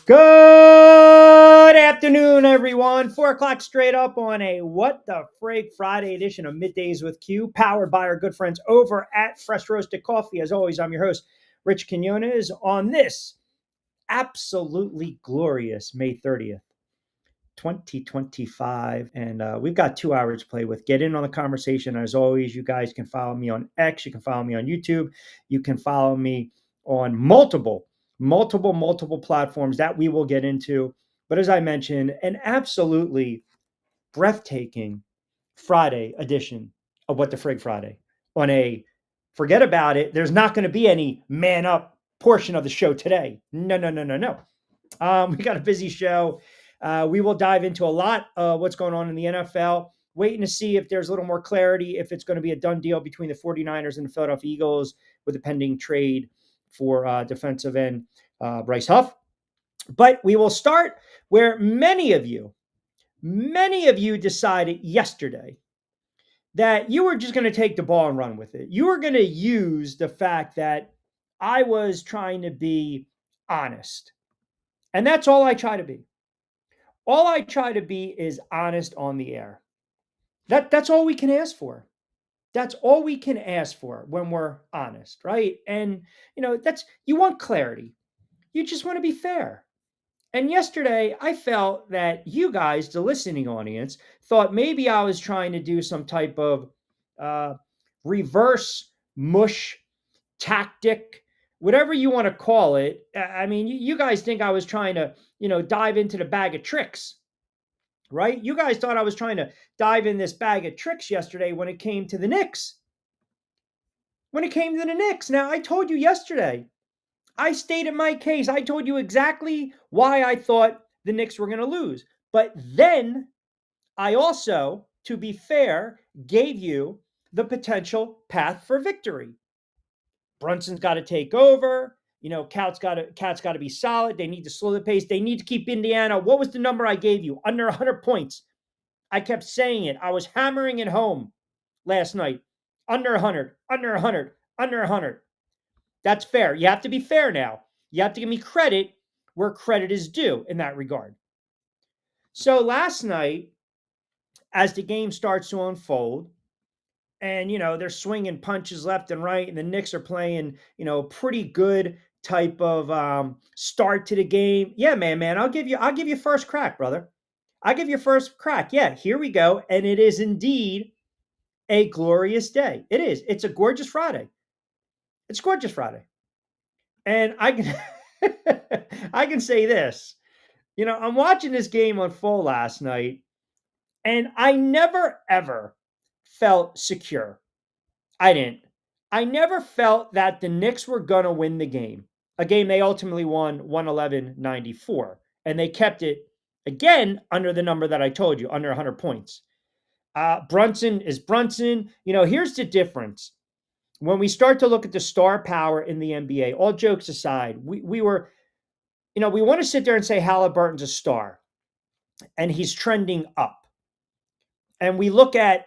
Good afternoon, everyone. 4 o'clock straight up on a What the Frig Friday edition of Middays with Q, powered by our good friends over at Fresh Roasted Coffee. As always, I'm your host, Rich Quinones, on this absolutely glorious May 30th, 2025. And we've got 2 hours to play with. Get in on the conversation. As always, you guys can follow me on X. You can follow me on YouTube. You can follow me on multiple platforms that we will get into. But as I mentioned, an absolutely breathtaking Friday edition of What the Frig Friday on a forget about it. There's not going to be any man up portion of the show today. No. We got a busy show. We will dive into a lot of what's going on in the NFL, waiting to see if there's a little more clarity, if it's going to be a done deal between the 49ers and the Philadelphia Eagles with a pending trade for defensive end Bryce Huff. But we will start where many of you decided yesterday that you were just going to take the ball and run with it. You were going to use the fact that I was trying to be honest. And that's all I try to be. All I try to be is honest on the air. That's all we can ask for. That's all we can ask for when we're honest, right? And that's you want clarity. You just want to be fair. And yesterday, I felt that you guys, the listening audience, thought maybe I was trying to do some type of reverse mush tactic, whatever you want to call it. I mean, you guys think I was trying to, dive into the bag of tricks, right? You guys thought I was trying to dive in this bag of tricks yesterday when it came to the Knicks. Now, I told you yesterday, I stated my case. I told you exactly why I thought the Knicks were going to lose. But then I also, to be fair, gave you the potential path for victory. Brunson's got to take over. Cat's got to be solid. They need to slow the pace. They need to keep Indiana. What was the number I gave you? Under 100 points. I kept saying it. I was hammering it home last night. Under 100, under 100, under 100. That's fair. You have to be fair now. You have to give me credit where credit is due in that regard. So last night, as the game starts to unfold, and they're swinging punches left and right, and the Knicks are playing, pretty good type of start to the game. Yeah, man, I'll give you first crack, brother. I'll give you first crack. Yeah, here we go, and it is indeed a glorious day. It is. It's a gorgeous Friday. It's gorgeous Friday. And I can I can say this. I'm watching this game unfold last night, and I never ever felt secure. I didn't. I never felt that the Knicks were going to win the game. A game they ultimately won 111-94, and they kept it again under the number that I told you, under 100 points. Brunson is Brunson. Here's the difference. When we start to look at the star power in the NBA, all jokes aside, we were, we want to sit there and say Halliburton's a star and he's trending up. And we look at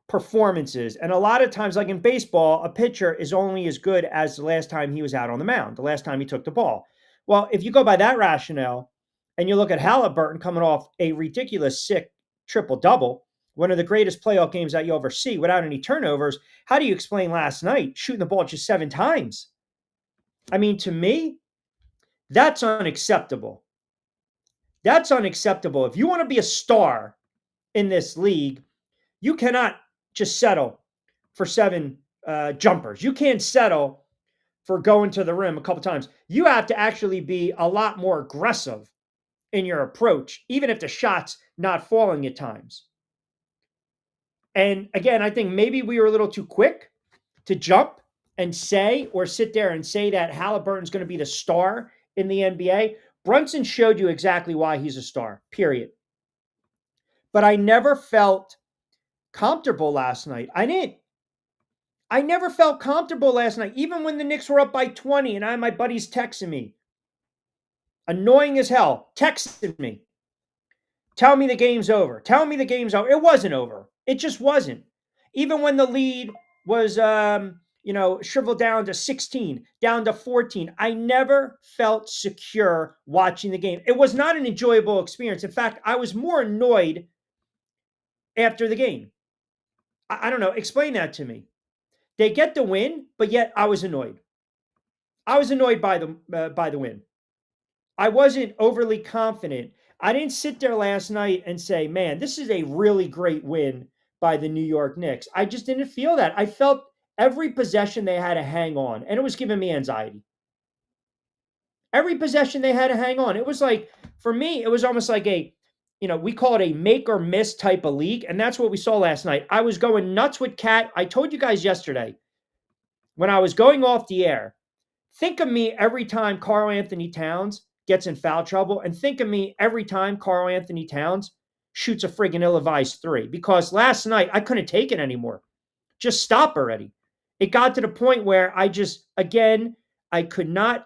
performances. And a lot of times, like in baseball, a pitcher is only as good as the last time he was out on the mound, the last time he took the ball. Well, if you go by that rationale and you look at Halliburton coming off a ridiculous sick triple-double, one of the greatest playoff games that you ever see without any turnovers, how do you explain last night shooting the ball just 7 times? I mean, to me, that's unacceptable. That's unacceptable. If you want to be a star in this league, you cannot just settle for 7 jumpers. You can't settle for going to the rim a couple times. You have to actually be a lot more aggressive in your approach, even if the shot's not falling at times. And again, I think maybe we were a little too quick to jump and say or sit there and say that Halliburton's going to be the star in the NBA. Brunson showed you exactly why he's a star, period. But I never felt comfortable last night. I never felt comfortable last night, even when the Knicks were up by 20 and I had my buddies texting me. Annoying as hell, texting me. Tell me the game's over. Tell me the game's over. It wasn't over. It just wasn't. Even when the lead was, shriveled down to 16, down to 14. I never felt secure watching the game. It was not an enjoyable experience. In fact, I was more annoyed after the game. I don't know. Explain that to me. They get the win, but yet I was annoyed. I was annoyed by the win. I wasn't overly confident. I didn't sit there last night and say, "Man, this is a really great win by the New York Knicks." I just didn't feel that. I felt every possession they had to hang on, and it was giving me anxiety. Every possession they had to hang on. It was like, for me, it was almost like we call it a make or miss type of league, and that's what we saw last night. I was going nuts with Cat. I told you guys yesterday when I was going off the air. Think of me every time Karl Anthony Towns gets in foul trouble, and think of me every time Karl Anthony Towns shoots a friggin' ill-advised three. Because last night, I couldn't take it anymore. Just stop already. It got to the point where I just, again, I could not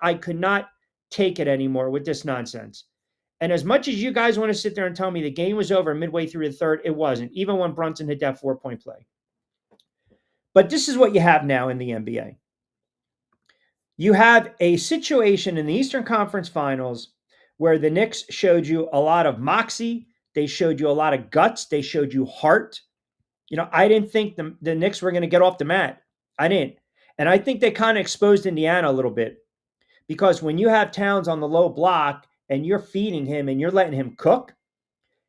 take it anymore with this nonsense. And as much as you guys want to sit there and tell me the game was over midway through the third, it wasn't, even when Brunson hit that 4-point play. But this is what you have now in the NBA. You have a situation in the Eastern Conference Finals where the Knicks showed you a lot of moxie. They showed you a lot of guts. They showed you heart. I didn't think the Knicks were going to get off the mat. I didn't. And I think they kind of exposed Indiana a little bit, because when you have Towns on the low block and you're feeding him and you're letting him cook,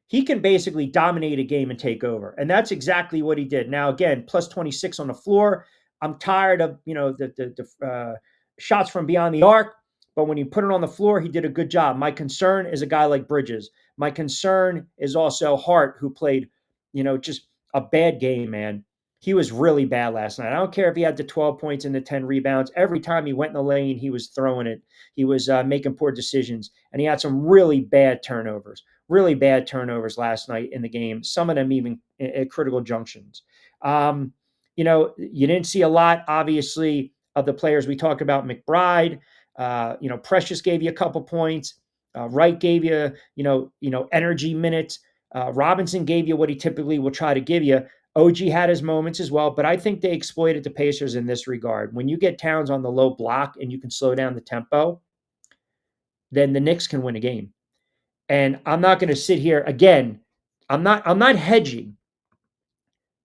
he can basically dominate a game and take over. And that's exactly what he did. Now, again, plus 26 on the floor. I'm tired of, the shots from beyond the arc, but when he put it on the floor, he did a good job. My concern is a guy like Bridges. My concern is also Hart, who played, just a bad game, man. He was really bad last night. I don't care if he had the 12 points and the 10 rebounds. Every time he went in the lane, he was throwing it. He was making poor decisions, and he had some really bad turnovers last night in the game, some of them even at critical junctions. You didn't see a lot, obviously, of the players we talked about. McBride, Precious gave you a couple points. Wright gave you, energy minutes. Robinson gave you what he typically will try to give you. OG had his moments as well, but I think they exploited the Pacers in this regard. When you get Towns on the low block and you can slow down the tempo, then the Knicks can win a game. And I'm not going to sit here again. I'm not hedging.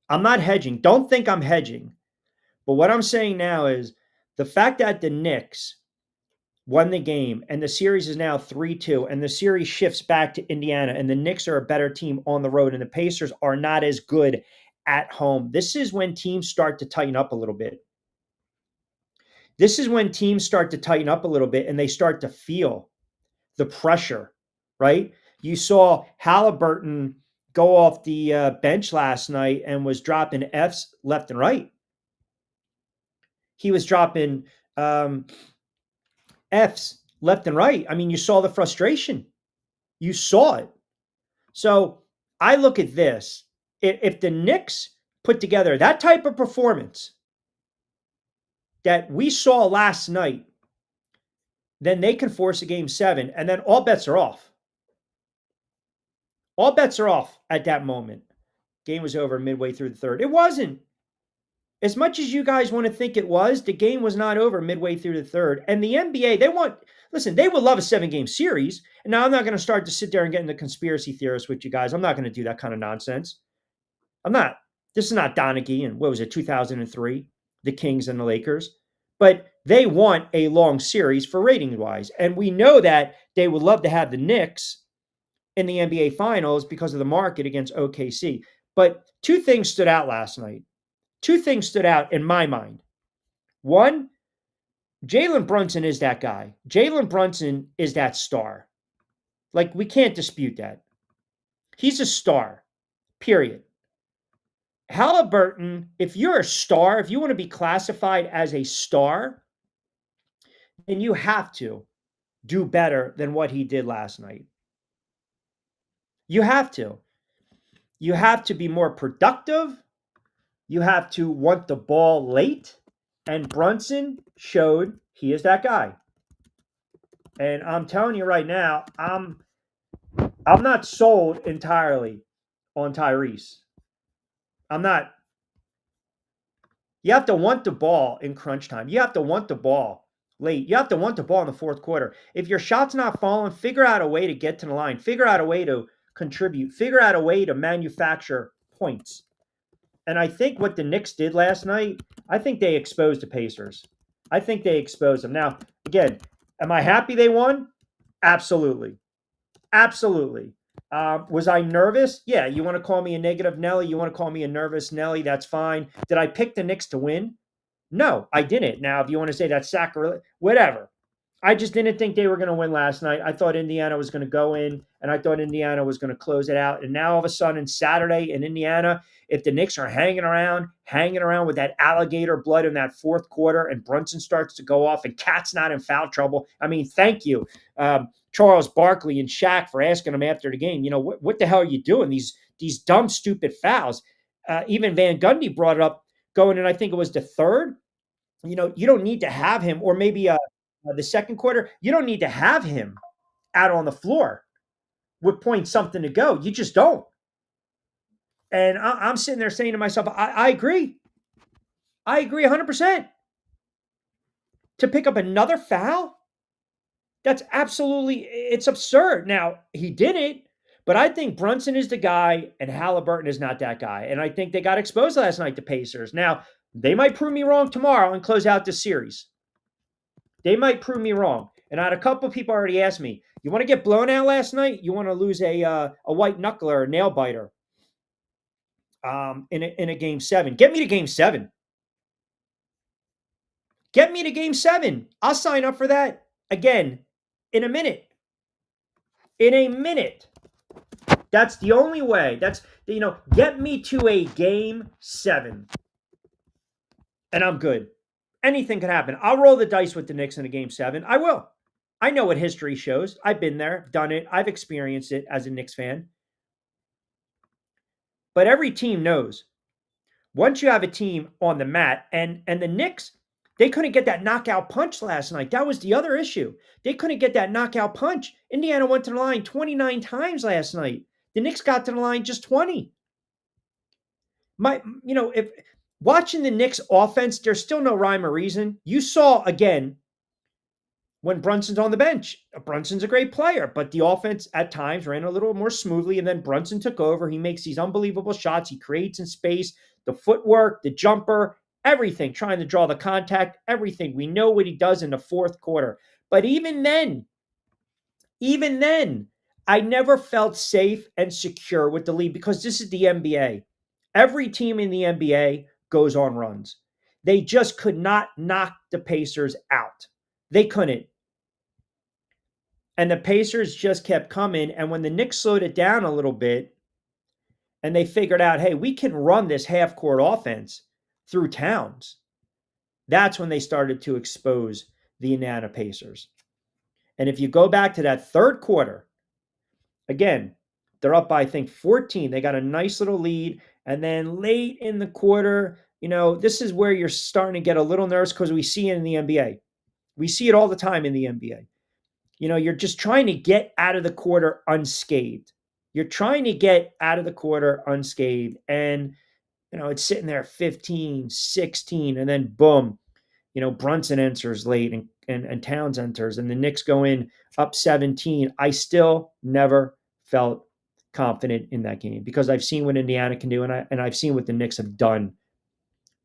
I'm not hedging. Don't think I'm hedging. But what I'm saying now is the fact that the Knicks won the game and the series is now 3-2 and the series shifts back to Indiana and the Knicks are a better team on the road and the Pacers are not as good at home. This is when teams start to tighten up a little bit. This is when teams start to tighten up a little bit and they start to feel the pressure, right? You saw Halliburton go off the bench last night and was dropping Fs left and right. He was dropping Fs left and right. I mean, you saw the frustration. You saw it. So I look at this. If the Knicks put together that type of performance that we saw last night, then they can force a game 7, and then all bets are off. All bets are off at that moment. Game was over midway through the third. It wasn't. As much as you guys want to think it was, the game was not over midway through the third. And the NBA, they would love a 7-game series. And now I'm not going to start to sit there and get into conspiracy theorists with you guys. I'm not going to do that kind of nonsense. I'm not. This is not Donaghy and 2003, the Kings and the Lakers. But they want a long series for rating-wise. And we know that they would love to have the Knicks in the NBA Finals because of the market against OKC. But two things stood out last night. Two things stood out in my mind. One, Jalen Brunson is that guy. Jalen Brunson is that star. Like, we can't dispute that. He's a star, period. Halliburton, if you're a star, if you want to be classified as a star, then you have to do better than what he did last night. You have to. You have to be more productive. You have to want the ball late. And Brunson showed he is that guy. And I'm telling you right now, I'm not sold entirely on Tyrese. I'm not. You have to want the ball in crunch time. You have to want the ball late. You have to want the ball in the fourth quarter. If your shot's not falling, figure out a way to get to the line. Figure out a way to contribute. Figure out a way to manufacture points. And I think what the Knicks did last night, I think they exposed the Pacers. I think they exposed them. Now, again, am I happy they won? Absolutely. Absolutely. Was I nervous? Yeah. You want to call me a negative Nelly? You want to call me a nervous Nelly? That's fine. Did I pick the Knicks to win? No, I didn't. Now, if you want to say that's sacrilege, whatever. I just didn't think they were going to win last night. I thought Indiana was going to go in, and I thought Indiana was going to close it out. And now all of a sudden, Saturday in Indiana, if the Knicks are hanging around with that alligator blood in that fourth quarter, and Brunson starts to go off, and Cat's not in foul trouble. I mean, thank you, Charles Barkley and Shaq, for asking him after the game. You know, what the hell are you doing? These dumb, stupid fouls. Even Van Gundy brought it up going in. I think it was the third. You know, you don't need to have him, or maybe the second quarter. You don't need to have him out on the floor with point something to go. You just don't. And I'm sitting there saying to myself, I agree. I agree 100%. To pick up another foul, that's absolutely, it's absurd. Now, he did it, but I think Brunson is the guy and Halliburton is not that guy. And I think they got exposed last night, the Pacers. Now, they might prove me wrong tomorrow and close out the series. They might prove me wrong. And I had a couple of people already asked me, you want to get blown out last night? You want to lose a white knuckler, a nail biter in a game seven? Get me to game seven. Get me to game seven. I'll sign up for that again in a minute. In a minute. That's the only way. Get me to a game seven. And I'm good. Anything can happen. I'll roll the dice with the Knicks in a game seven. I will. I know what history shows. I've been there, done it. I've experienced it as a Knicks fan. But every team knows once you have a team on the mat, and the Knicks, they couldn't get that knockout punch last night. That was the other issue. They couldn't get that knockout punch. Indiana went to the line 29 times last night. The Knicks got to the line just 20. If watching the Knicks offense, there's still no rhyme or reason. You saw again when Brunson's on the bench. Brunson's a great player, but the offense at times ran a little more smoothly, and then Brunson took over. He makes these unbelievable shots. He creates in space, the footwork, the jumper, everything, trying to draw the contact, everything. We know what he does in the fourth quarter. But even then, I never felt safe and secure with the lead, because this is the NBA. Every team in the NBA goes on runs. They just could not knock the Pacers out. They couldn't. And the Pacers just kept coming. And when the Knicks slowed it down a little bit and they figured out, hey, we can run this half-court offense through Towns, that's when they started to expose the Indiana Pacers. And if you go back to that third quarter, again, they're up by, I think, 14. They got a nice little lead. And then late in the quarter, this is where you're starting to get a little nervous, because we see it in the NBA. We see it all the time in the NBA. You're just trying to get out of the quarter unscathed. You're trying to get out of the quarter unscathed. And, it's sitting there 15, 16, and then boom, Brunson enters late and Towns enters, and the Knicks go in up 17. I still never felt confident in that game, because I've seen what Indiana can do, and I've seen what the Knicks have done.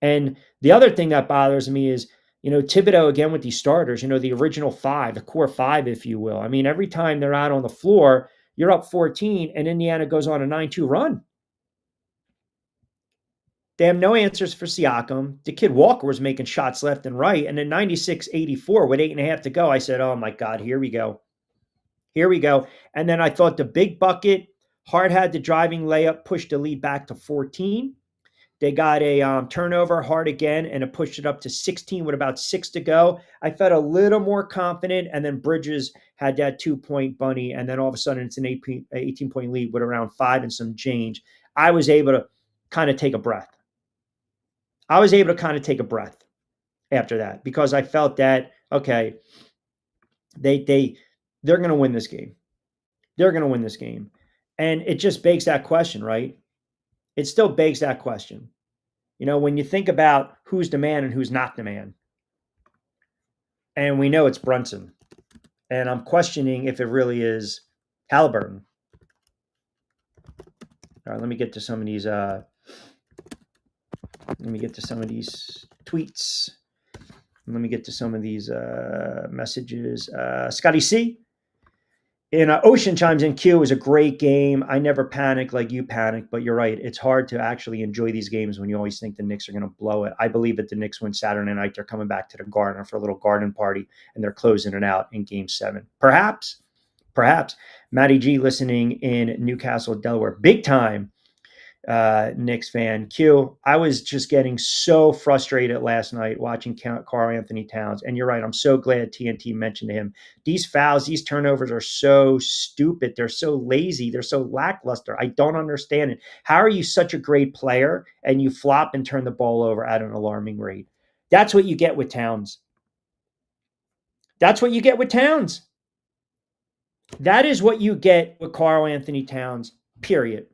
And the other thing that bothers me is, Thibodeau again with these starters, the original five, the core five, if you will. I mean, every time they're out on the floor, you're up 14, and Indiana goes on a 9-2 run. They have no answers for Siakam. The kid Walker was making shots left and right. And then 96-84 with 8.5 to go, I said, oh my God, here we go. Here we go. And then I thought the big bucket, Hart had the driving layup, pushed the lead back to 14. They got a turnover, Hart again, and it pushed it up to 16 with about 6 to go. I felt a little more confident, and then Bridges had that 2-point bunny, and then all of a sudden it's an 18-point lead with around 5 and some change. I was able to kind of take a breath. After that, because I felt that, okay, they're going to win this game. They're going to win this game. And it just begs that question, right? It still begs that question. When you think about who's the man and who's not the man, and we know it's Brunson, and I'm questioning if it really is Halliburton. All right, let me get to some of these. Let me get to some of these tweets. Let me get to some of these messages. Scotty C. In Ocean chimes in. Q was a great game. I never panic like you panic, but you're right. It's hard to actually enjoy these games when you always think the Knicks are going to blow it. I believe that the Knicks win Saturday night. They're coming back to the Garden for a little garden party, and they're closing it out in Game 7. Perhaps. Matty G listening in Newcastle, Delaware. Big time Knicks fan. Q, I was just getting so frustrated last night watching Karl Anthony Towns. And you're right. I'm so glad TNT mentioned him. These fouls, these turnovers are so stupid. They're so lazy. They're so lackluster. I don't understand it. How are you such a great player and you flop and turn the ball over at an alarming rate? That's what you get with Towns. That's what you get with Towns. That is what you get with Karl Anthony Towns, period.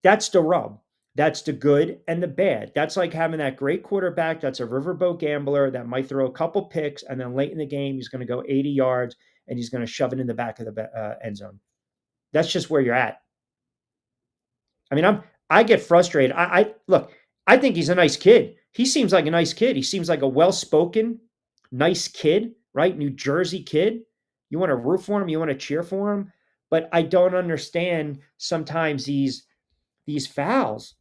That's the rub. That's the good and the bad. That's like having that great quarterback that's a riverboat gambler that might throw a couple picks, and then late in the game, he's going to go 80 yards and he's going to shove it in the back of the end zone. That's just where you're at. I mean, I get frustrated. Look, I think he's a nice kid. He seems like a nice kid. He seems like a well-spoken, nice kid, right? New Jersey kid. You want to root for him, you want to cheer for him, but I don't understand sometimes these fouls.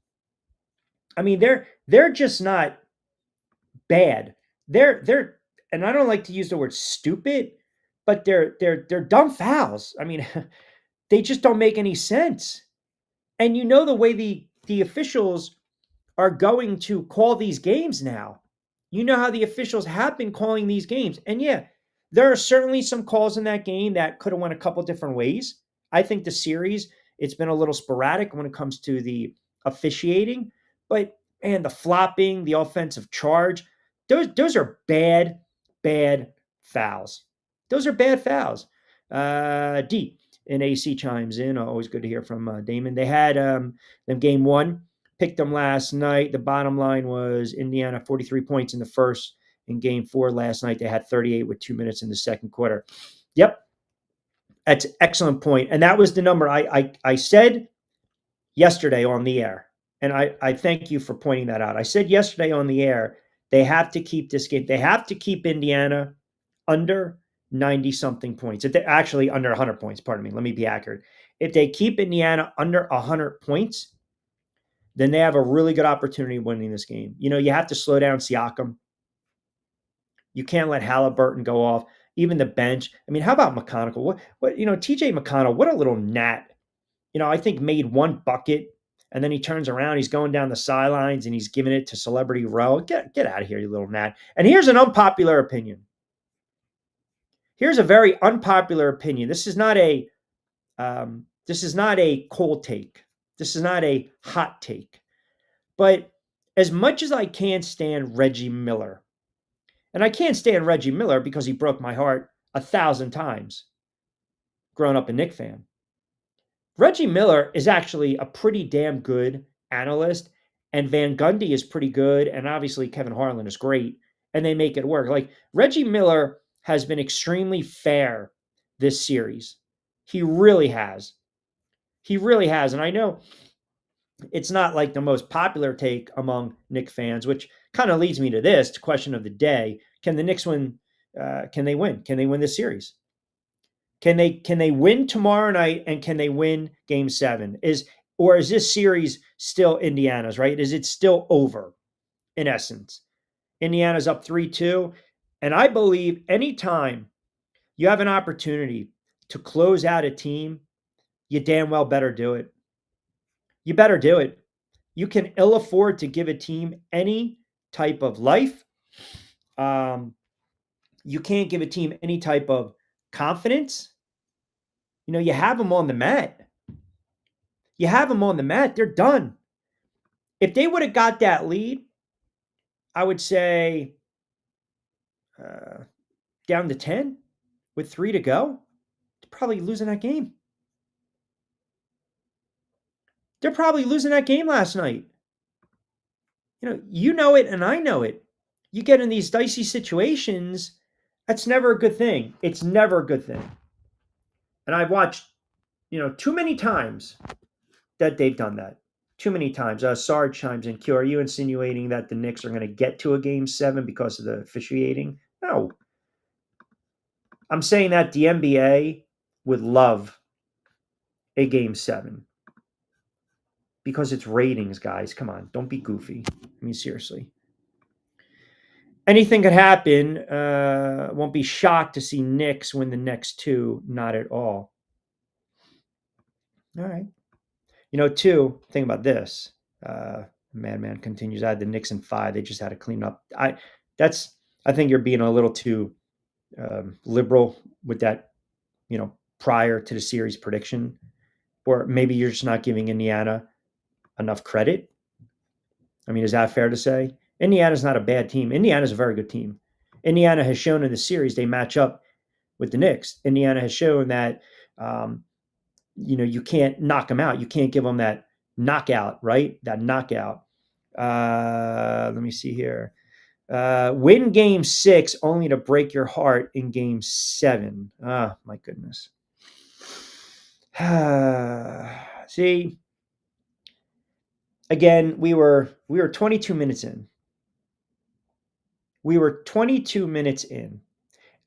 I mean, they're just not bad. They're and I don't like to use the word stupid, but they're dumb fouls. I mean, they just don't make any sense. And the way the officials are going to call these games now. You know how the officials have been calling these games. And yeah, there are certainly some calls in that game that could have went a couple different ways. I think the series, it's been a little sporadic when it comes to the officiating, but the flopping, the offensive charge, those are bad fouls. Those are bad fouls. D in AC chimes in. Always good to hear from Damon. They had them game 1. Picked them last night. The bottom line was Indiana 43 points in the first. In game 4 last night, they had 38 with 2 minutes in the second quarter. Yep. That's an excellent point. And that was the number I said yesterday on the air. And I thank you for pointing that out. I said yesterday on the air, they have to keep this game. They have to keep Indiana under 90-something points. If they're actually under 100 points, pardon me, let me be accurate. If they keep Indiana under 100 points, then they have a really good opportunity of winning this game. You have to slow down Siakam. You can't let Halliburton go off. Even the bench. I mean, how about McConnell? What TJ McConnell, what a little gnat. I think made one bucket and then he turns around, he's going down the sidelines and he's giving it to Celebrity Row. Get out of here, you little gnat. And here's an unpopular opinion. Here's a very unpopular opinion. This is not a cold take. This is not a hot take. But as much as I can't stand Reggie Miller, and I can't stand Reggie Miller because he broke my heart 1,000 times growing up a Knicks fan. Reggie Miller is actually a pretty damn good analyst, and Van Gundy is pretty good, and obviously Kevin Harlan is great, and they make it work. Like, Reggie Miller has been extremely fair this series. He really has. He really has. And I know it's not like the most popular take among Knicks fans, which kind of leads me to this question of the day. Can the Knicks win? Can they win? Can they win this series? Can they win tomorrow night, and can they win game 7? Or is this series still Indiana's, right? Is it still over in essence? Indiana's up 3-2. And I believe anytime you have an opportunity to close out a team, you damn well better do it. You better do it. You can ill afford to give a team any type of life. You can't give a team any type of confidence. You have them on the mat. You have them on the mat. They're done. If they would have got that lead, I would say down to 10 with 3 to go, they're probably losing that game. They're probably losing that game last night. You know it and I know it. You get in these dicey situations, that's never a good thing. It's never a good thing. And I've watched, too many times that they've done that. Too many times. Sarge chimes in. Q, are you insinuating that the Knicks are going to get to a game 7 because of the officiating? No. I'm saying that the NBA would love a game 7 because it's ratings, guys. Come on. Don't be goofy. I mean, seriously. Anything could happen. Won't be shocked to see Knicks win the next 2. Not at all. All right. Think about this. Madman continues. I had the Knicks in 5. They just had to clean up. I think you're being a little too liberal with that. Prior to the series prediction, or maybe you're just not giving Indiana enough credit. I mean, is that fair to say? Indiana's not a bad team. Indiana's a very good team. Indiana has shown in the series they match up with the Knicks. Indiana has shown that you can't knock them out. You can't give them that knockout, right? That knockout. Let me see here. Win game 6 only to break your heart in game 7. Ah, my goodness. See, again, we were 22 minutes in. We were 22 minutes in.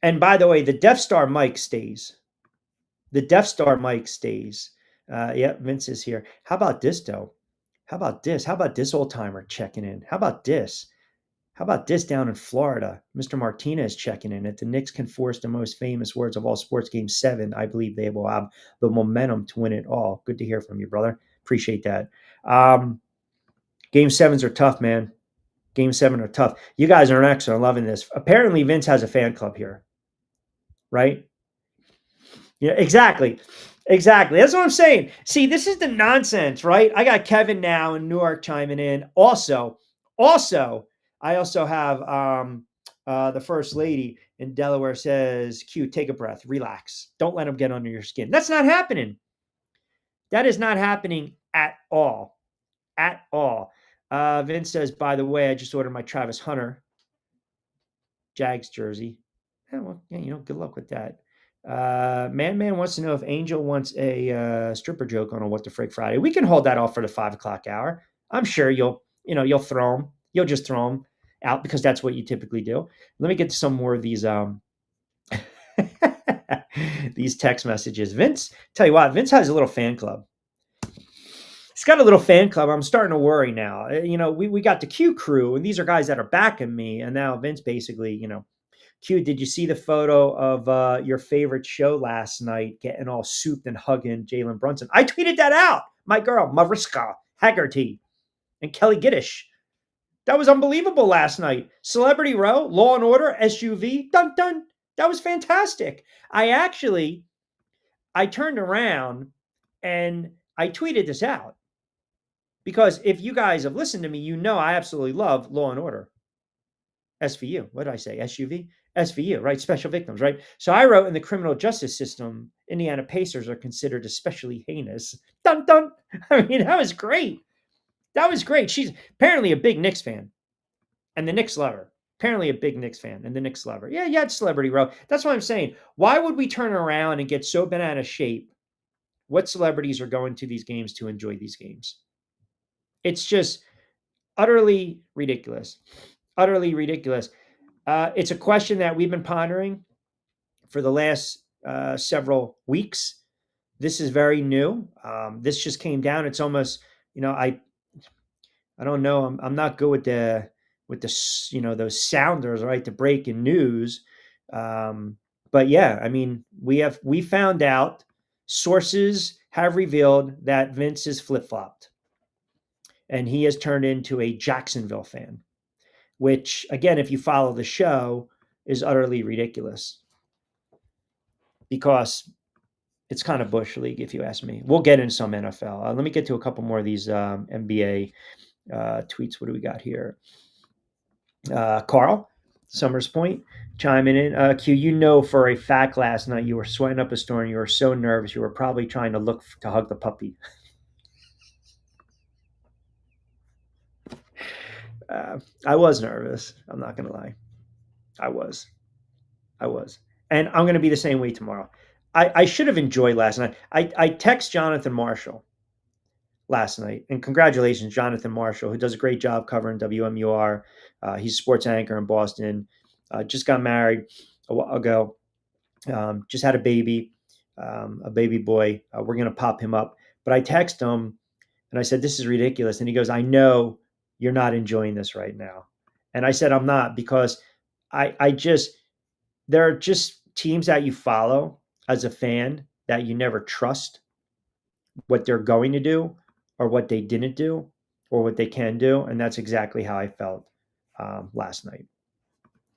And by the way, the Death Star mic stays. The Death Star mic stays. Yeah, Vince is here. How about this, though? How about this? How about this old timer checking in? How about this? How about this down in Florida? Mr. Martinez checking in. If the Knicks can force the most famous words of all sports, game 7, I believe they will have the momentum to win it all. Good to hear from you, brother. Appreciate that. Game 7s are tough, man. Game 7 are tough. You guys are excellent. I'm loving this. Apparently, Vince has a fan club here, right? Yeah, exactly. Exactly. That's what I'm saying. See, this is the nonsense, right? I got Kevin now in Newark chiming in. Also, I also have the first lady in Delaware says, Q, take a breath, relax. Don't let them get under your skin. That's not happening. That is not happening at all. At all. Vince says, by the way, I just ordered my Travis Hunter Jags jersey. Yeah, well, yeah, good luck with that. Man wants to know if Angel wants a stripper joke on a What the Frick Friday. We can hold that off for the 5 o'clock hour. I'm sure you'll throw them. You'll just throw them out because that's what you typically do. Let me get to some more of these these text messages. Vince, tell you what, Vince has a little fan club. He's got a little fan club. I'm starting to worry now. We got the Q crew, and these are guys that are backing me. And now Vince basically, Q, did you see the photo of your favorite show last night getting all souped and hugging Jalen Brunson? I tweeted that out. My girl, Mariska Haggerty and Kelly Giddish. That was unbelievable last night. Celebrity Row, Law and Order, SUV, dun dun. That was fantastic. I turned around and I tweeted this out because if you guys have listened to me, I absolutely love Law and Order. SVU. What did I say? SUV? SVU, right? Special victims, right? So I wrote, in the criminal justice system, Indiana Pacers are considered especially heinous. Dun dun. I mean, that was great. That was great. She's apparently a big Knicks fan, and the Knicks love her. Apparently a big Knicks fan, and the Knicks love her. Yeah, it's Celebrity Row. That's what I'm saying. Why would we turn around and get so bent out of shape? What celebrities are going to these games to enjoy these games? It's just utterly ridiculous. Utterly ridiculous. It's a question that we've been pondering for the last several weeks. This is very new. This just came down. It's almost, I don't know. I'm not good with the those sounders, right? The breaking news. But yeah, I mean, we found out, sources have revealed that Vince is flip flopped, and he has turned into a Jacksonville fan, which, again, if you follow the show, is utterly ridiculous because it's kind of Bush League, if you ask me. We'll get into some NFL. Let me get to a couple more of these NBA tweets. What do we got here? Carl, Summers Point, chiming in. Q, for a fact last night you were sweating up a storm. You were so nervous. You were probably trying to look to hug the puppy. I was nervous. I'm not going to lie. I was. I was. And I'm going to be the same way tomorrow. I should have enjoyed last night. I text Jonathan Marshall last night, and congratulations, Jonathan Marshall, who does a great job covering WMUR. He's a sports anchor in Boston. Just got married a while ago. Just had a baby boy. We're going to pop him up. But I text him and I said, "This is ridiculous." And he goes, "I know you're not enjoying this right now." And I said, "I'm not, because I just, there are just teams that you follow as a fan that you never trust what they're going to do or what they didn't do or what they can do." And that's exactly how I felt last night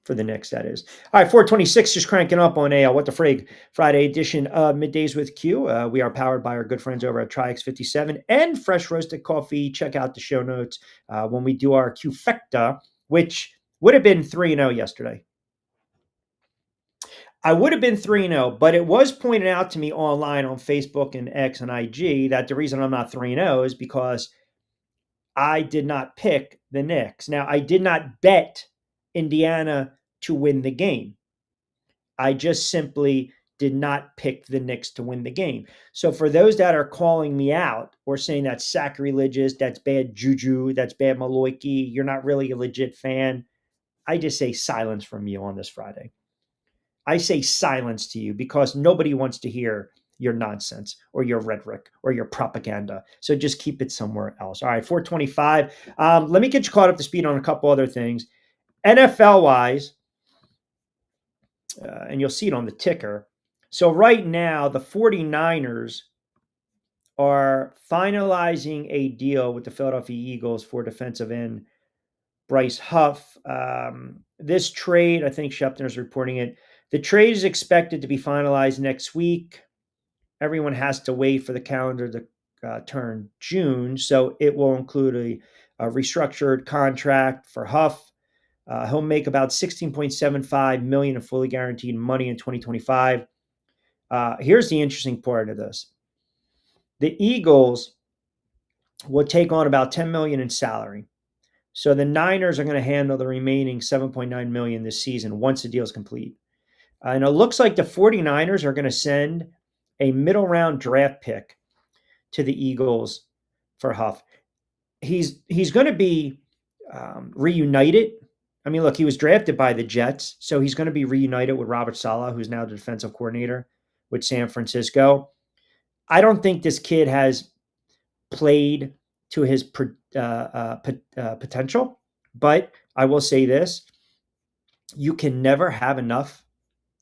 for the Knicks, that is. All right, 426 just cranking up on a What the Frig Friday edition of Middays with Q. We are powered by our good friends over at TriX57 and Fresh Roasted Coffee. Check out the show notes when we do our Q-Fecta, which would have been 3-0 yesterday. I would have been 3-0, but it was pointed out to me online on Facebook and X and IG that the reason I'm not 3-0 is because I did not pick the Knicks. Now, I did not bet Indiana to win the game. I just simply did not pick the Knicks to win the game. So for those that are calling me out or saying that's sacrilegious, that's bad juju, that's bad Maloiki, you're not really a legit fan, I just say silence from you on this Friday. I say silence to you because nobody wants to hear your nonsense or your rhetoric or your propaganda. So just keep it somewhere else. All right, 425. Let me get you caught up to speed on a couple other things. NFL wise, and you'll see it on the ticker. So right now, the 49ers are finalizing a deal with the Philadelphia Eagles for defensive end Bryce Huff. This trade, I think Schefter's reporting it. The trade is expected to be finalized next week. Everyone has to wait for the calendar to turn June, so it will include a restructured contract for Huff. He'll make about $16.75 million in fully guaranteed money in 2025. Here's the interesting part of this: the Eagles will take on about $10 million in salary. So the Niners are going to handle the remaining $7.9 million this season once the deal is complete. And it looks like the 49ers are going to send a middle round draft pick to the Eagles for Huff. He's going to be reunited. I mean, look, he was drafted by the Jets, so he's going to be reunited with Robert Saleh, who's now the defensive coordinator with San Francisco. I don't think this kid has played to his potential, but I will say this: you can never have enough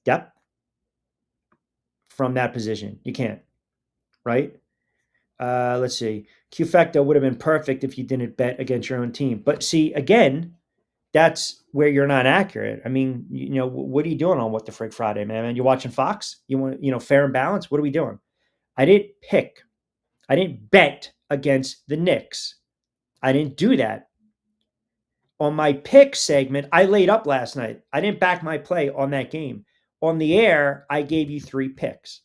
depth from that position. You can't, right? Let's see. Q-Facto would have been perfect if you didn't bet against your own team. But see, again, that's where you're not accurate. I mean, what are you doing on What the Frig Friday, man? You watching Fox? You want, fair and balanced? What are we doing? I didn't bet against the Knicks. I didn't do that. On my pick segment, I laid up last night. I didn't back my play on that game. On the air, I gave you 3 picks.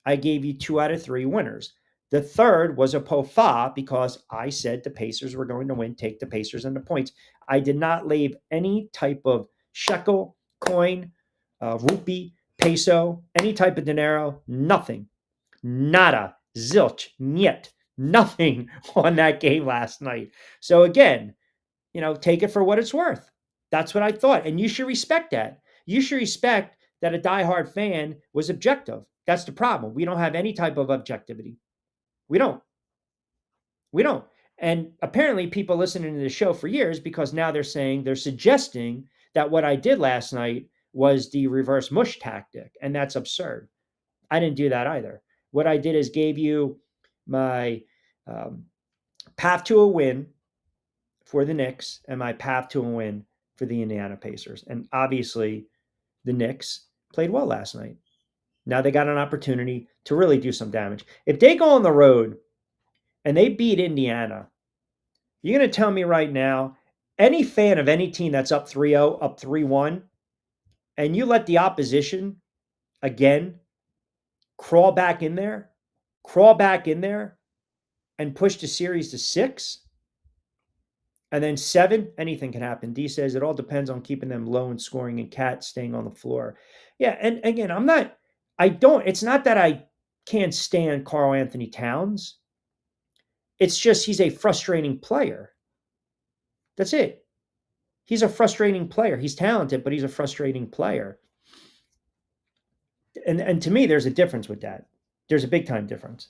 I gave you 2 out of 3 winners. The third was a POFA because I said the Pacers were going to win, take the Pacers and the points. I did not leave any type of shekel, coin, rupee, peso, any type of dinero, nothing. Nada, zilch, niet, nothing on that game last night. So again, take it for what it's worth. That's what I thought. And you should respect that. You should respect that a diehard fan was objective. That's the problem. We don't have any type of objectivity. We don't. We don't. And apparently people listening to the show for years, because now they're suggesting that what I did last night was the reverse mush tactic. And that's absurd. I didn't do that either. What I did is gave you my path to a win for the Knicks and my path to a win for the Indiana Pacers. And obviously, the Knicks played well last night. Now they got an opportunity to really do some damage. If they go on the road and they beat Indiana, you're going to tell me right now, any fan of any team that's up 3-0, up 3-1, and you let the opposition, again, crawl back in there and push the series to 6, And then 7, anything can happen. D says it all depends on keeping them low and scoring and Cat staying on the floor. Yeah, and again, it's not that I can't stand Karl Anthony Towns. It's just he's a frustrating player. That's it. He's a frustrating player. He's talented, but he's a frustrating player. And to me, there's a difference with that. There's a big time difference.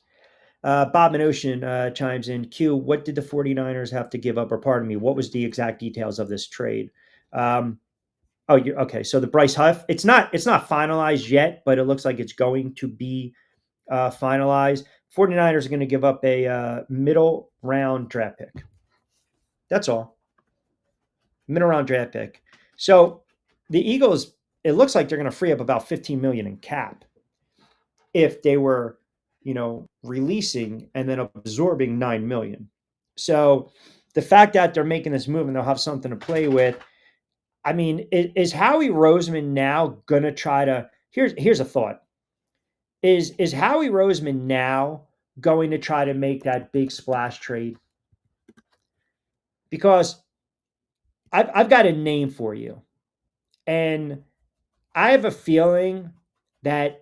Bob Minotian chimes in. Q, what did the 49ers have to give up? Or pardon me, what was the exact details of this trade? Okay. So the Bryce Huff, it's not finalized yet, but it looks like it's going to be finalized. 49ers are going to give up a middle round draft pick. That's all. Middle round draft pick. So the Eagles, it looks like they're going to free up about $15 million in cap if they were, releasing and then absorbing $9 million. So the fact that they're making this move and they'll have something to play with. I mean, is Howie Roseman now going to try to? Here's a thought. Is Howie Roseman now going to try to make that big splash trade? Because I've got a name for you, and I have a feeling that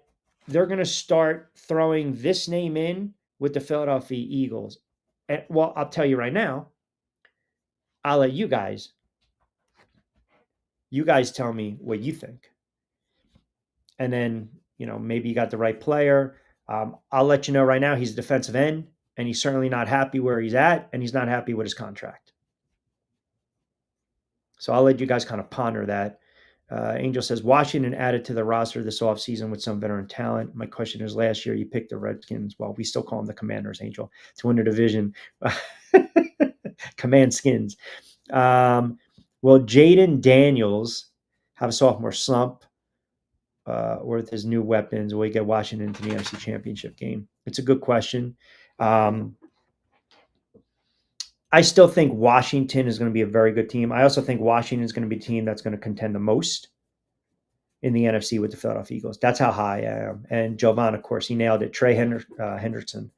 they're going to start throwing this name in with the Philadelphia Eagles. And, well, I'll tell you right now. I'll let you guys tell me what you think. And then, maybe you got the right player. I'll let you know right now, he's a defensive end, and he's certainly not happy where he's at, and he's not happy with his contract. So I'll let you guys kind of ponder that. Angel says, Washington added to the roster this offseason with some veteran talent. My question is, last year you picked the Redskins. Well, we still call them the Commanders, Angel, to win the division. Command skins. Will Jaden Daniels have a sophomore slump with his new weapons? Will he get Washington into the NFC Championship game? It's a good question. I still think Washington is going to be a very good team. I also think Washington is going to be a team that's going to contend the most in the NFC with the Philadelphia Eagles. That's how high I am. And Jovan, of course, he nailed it. Trey Hendrickson.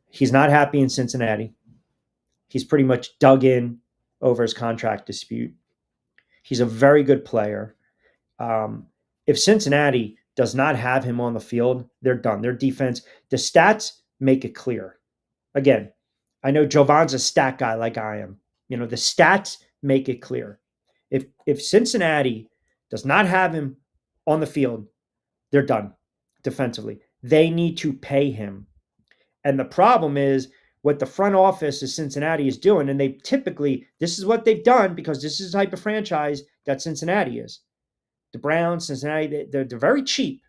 He's not happy in Cincinnati. He's pretty much dug in over his contract dispute. He's a very good player. If Cincinnati does not have him on the field, they're done. Their defense, the stats make it clear. Again, I know Jovan's a stat guy like I am. The stats make it clear. If Cincinnati does not have him on the field, they're done defensively. They need to pay him. And the problem is what the front office of Cincinnati is doing, and this is what they've done because this is the type of franchise that Cincinnati is. The Browns, Cincinnati, they're very cheap.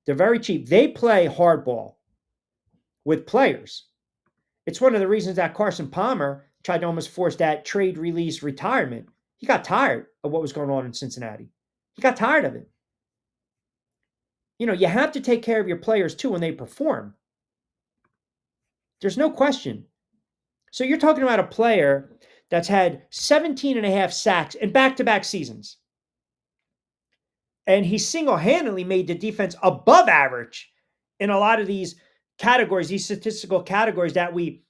They're very cheap. They play hardball with players. It's one of the reasons that Carson Palmer tried to almost force that trade release retirement. He got tired of what was going on in Cincinnati. He got tired of it. You have to take care of your players too when they perform. There's no question. So you're talking about a player that's had 17 and a half sacks in back-to-back seasons. And he single-handedly made the defense above average in a lot of these categories, these statistical categories that we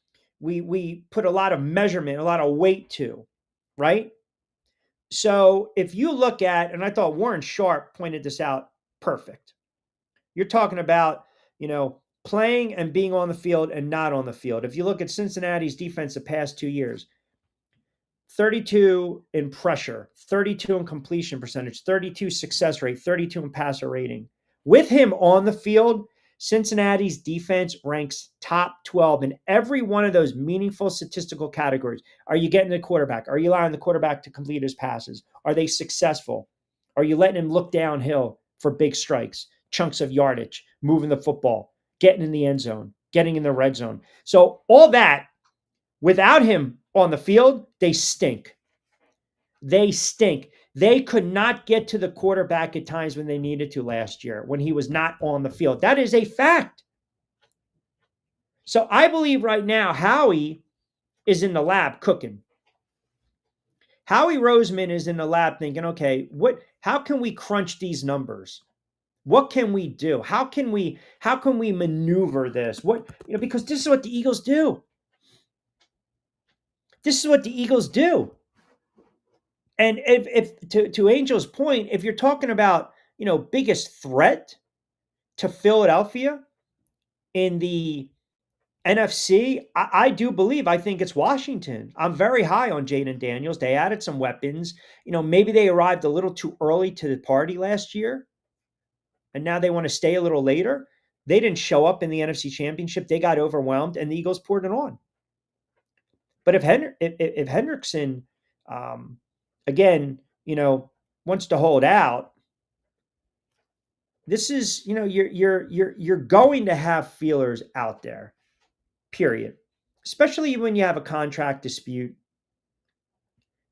put a lot of measurement, a lot of weight to, right? So if you look at, and I thought Warren Sharp pointed this out perfect. You're talking about, playing and being on the field and not on the field. If you look at Cincinnati's defense the past 2 years, 32 in pressure, 32 in completion percentage, 32 success rate, 32 in passer rating. With him on the field, Cincinnati's defense ranks top 12 in every one of those meaningful statistical categories. Are you getting the quarterback? Are you allowing the quarterback to complete his passes? Are they successful? Are you letting him look downhill for big strikes, chunks of yardage, moving the football, getting in the end zone, getting in the red zone? So all that, without him on the field, they stink. They stink. They could not get to the quarterback at times when they needed to last year, when he was not on the field. That is a fact. So I believe right now Howie is in the lab cooking. Howie Roseman is in the lab thinking, okay, how can we crunch these numbers? What can we do? How can we maneuver this? Because this is what the Eagles do. This is what the Eagles do. And if to Angel's point, if you're talking about, biggest threat to Philadelphia in the NFC, I do believe, I think it's Washington. I'm very high on Jaden Daniels. They added some weapons. Maybe they arrived a little too early to the party last year, and now they want to stay a little later. They didn't show up in the NFC Championship. They got overwhelmed, and the Eagles poured it on. But if Hendrickson, um, again, wants to hold out, this is, you're going to have feelers out there. Period. Especially when you have a contract dispute,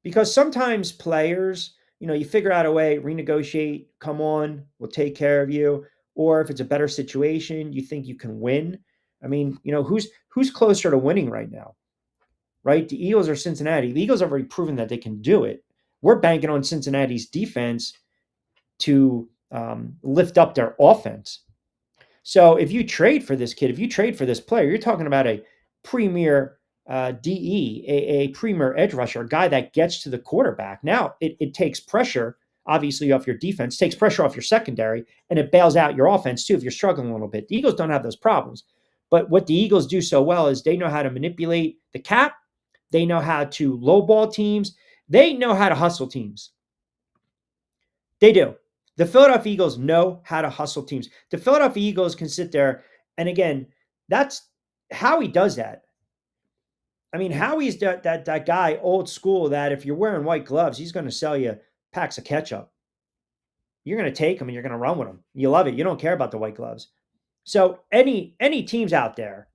because sometimes players, you figure out a way, renegotiate, come on, we'll take care of you. Or if it's a better situation, you think you can win. I mean, who's closer to winning right now, right? The Eagles or Cincinnati. The Eagles have already proven that they can do it. We're banking on Cincinnati's defense to lift up their offense. So if you trade for this kid, if you trade for this player, you're talking about a premier DE, a premier edge rusher, a guy that gets to the quarterback. Now it takes pressure, obviously, off your defense, takes pressure off your secondary, and it bails out your offense too if you're struggling a little bit. The Eagles don't have those problems. But what the Eagles do so well is they know how to manipulate the cap. They know how to lowball teams. They know how to hustle teams. They do. The Philadelphia Eagles know how to hustle teams. The Philadelphia Eagles can sit there, and again, that's how he does that. I mean, Howie's that guy, old school, that if you're wearing white gloves, he's going to sell you packs of ketchup. You're going to take them and you're going to run with them. You love it. You don't care about the white gloves. So any teams out there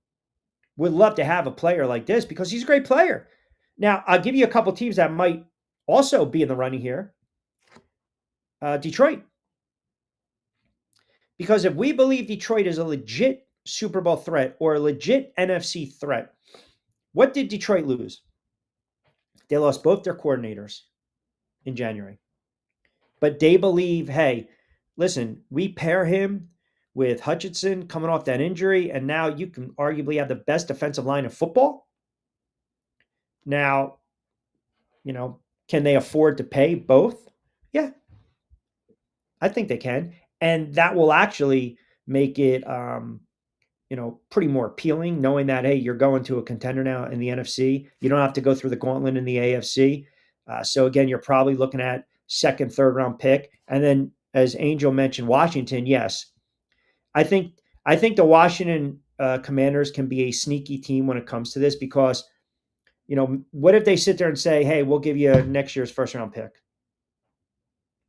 would love to have a player like this because he's a great player. Now, I'll give you a couple teams that might also be in the running here. Detroit. Because if we believe Detroit is a legit Super Bowl threat or a legit NFC threat, what did Detroit lose? They lost both their coordinators in January. But they believe, hey, listen, we pair him with Hutchinson coming off that injury, and now you can arguably have the best defensive line in football. Now, can they afford to pay both? Yeah, I think they can. And that will actually make it pretty more appealing, knowing that, hey, you're going to a contender now in the NFC. You don't have to go through the gauntlet in the AFC. So again, you're probably looking at second, third round pick. And then, as Angel mentioned, Washington, yes. I think the Washington Commanders can be a sneaky team when it comes to this because, what if they sit there and say, hey, we'll give you next year's first round pick?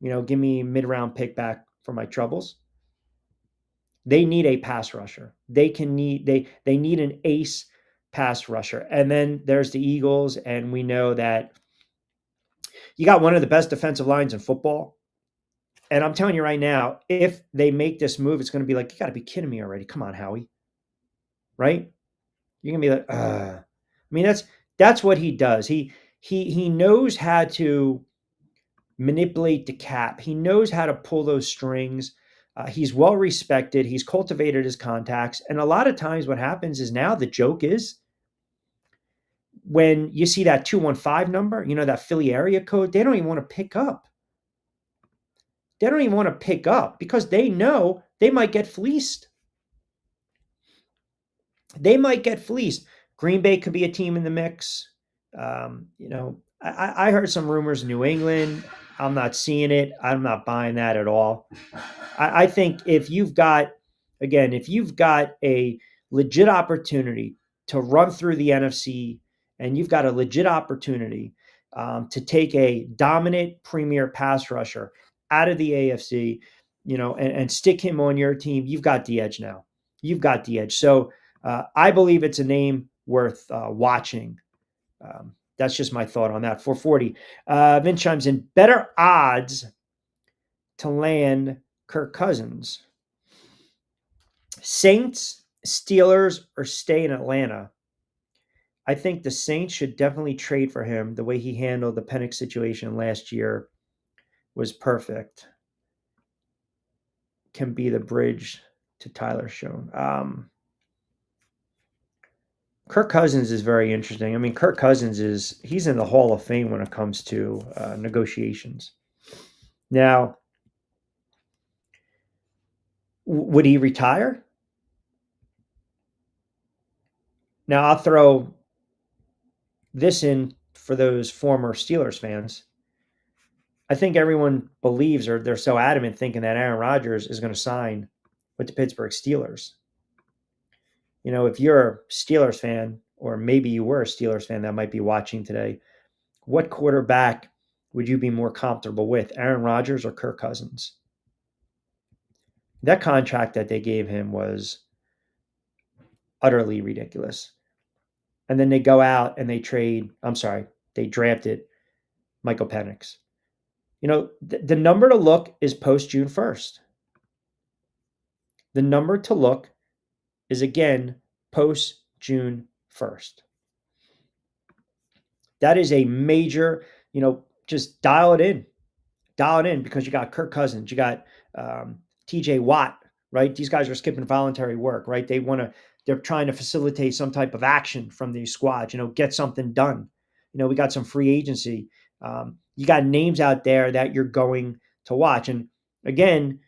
Give me mid round pick back for my troubles. They need a pass rusher. They need an ace pass rusher. And then there's the Eagles, and we know that you got one of the best defensive lines in football. And I'm telling you right now, if they make this move, it's going to be like, you got to be kidding me already. Come on, Howie. Right? You're going to be like, I mean, that's what he does. He knows how to manipulate the cap. He knows how to pull those strings. He's well respected. He's cultivated his contacts. And a lot of times what happens is now the joke is when you see that 215 number, that Philly area code, they don't even want to pick up. They don't even want to pick up because they know they might get fleeced. They might get fleeced. Green Bay could be a team in the mix. I heard some rumors in New England. I'm not seeing it. I'm not buying that at all. I think if you've got a legit opportunity to run through the NFC and you've got a legit opportunity to take a dominant premier pass rusher out of the AFC, and stick him on your team, you've got the edge now. You've got the edge. So I believe it's a name worth watching. That's just my thought on that. 440. Vince chimes in. Better odds to land Kirk Cousins. Saints, Steelers, or stay in Atlanta. I think the Saints should definitely trade for him. The way he handled the Penix situation last year was perfect. Can be the bridge to Tyler Schoen. Kirk Cousins is very interesting. I mean, Kirk Cousins he's in the Hall of Fame when it comes to negotiations. Now, would he retire? Now, I'll throw this in for those former Steelers fans. I think everyone believes, or they're so adamant thinking, that Aaron Rodgers is going to sign with the Pittsburgh Steelers. You know, if you're a Steelers fan, or maybe you were a Steelers fan that might be watching today, what quarterback would you be more comfortable with, Aaron Rodgers or Kirk Cousins? That contract that they gave him was utterly ridiculous. And then they go out and they drafted Michael Penix. You know, the number to look is post June 1st. The number to look is, again, post June 1st. That is a major, just dial it in. Dial it in, because you got Kirk Cousins, you got TJ Watt, right? These guys are skipping voluntary work, right? They're trying to facilitate some type of action from these squads, get something done. We got some free agency. You got names out there that you're going to watch. And again,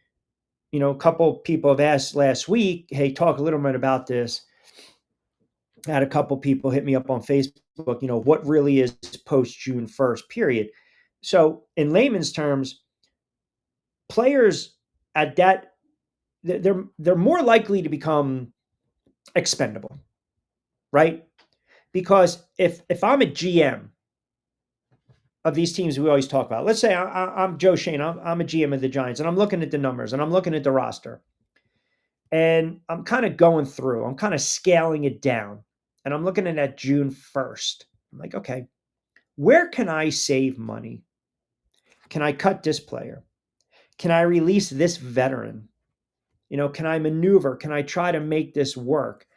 a couple people have asked last week, hey, talk a little bit about this. I had a couple people hit me up on Facebook, what really is post June 1st period. So in layman's terms, players at that, they're more likely to become expendable, right? Because if I'm a GM of these teams we always talk about, let's say I'm Joe Shane, I'm a GM of the Giants, and I'm looking at the numbers and I'm looking at the roster, and I'm kind of going through, I'm kind of scaling it down, and I'm looking at that June 1st. I'm like, okay, where can I save money? Can I cut this player? Can I release this veteran? Can I maneuver? Can I try to make this work?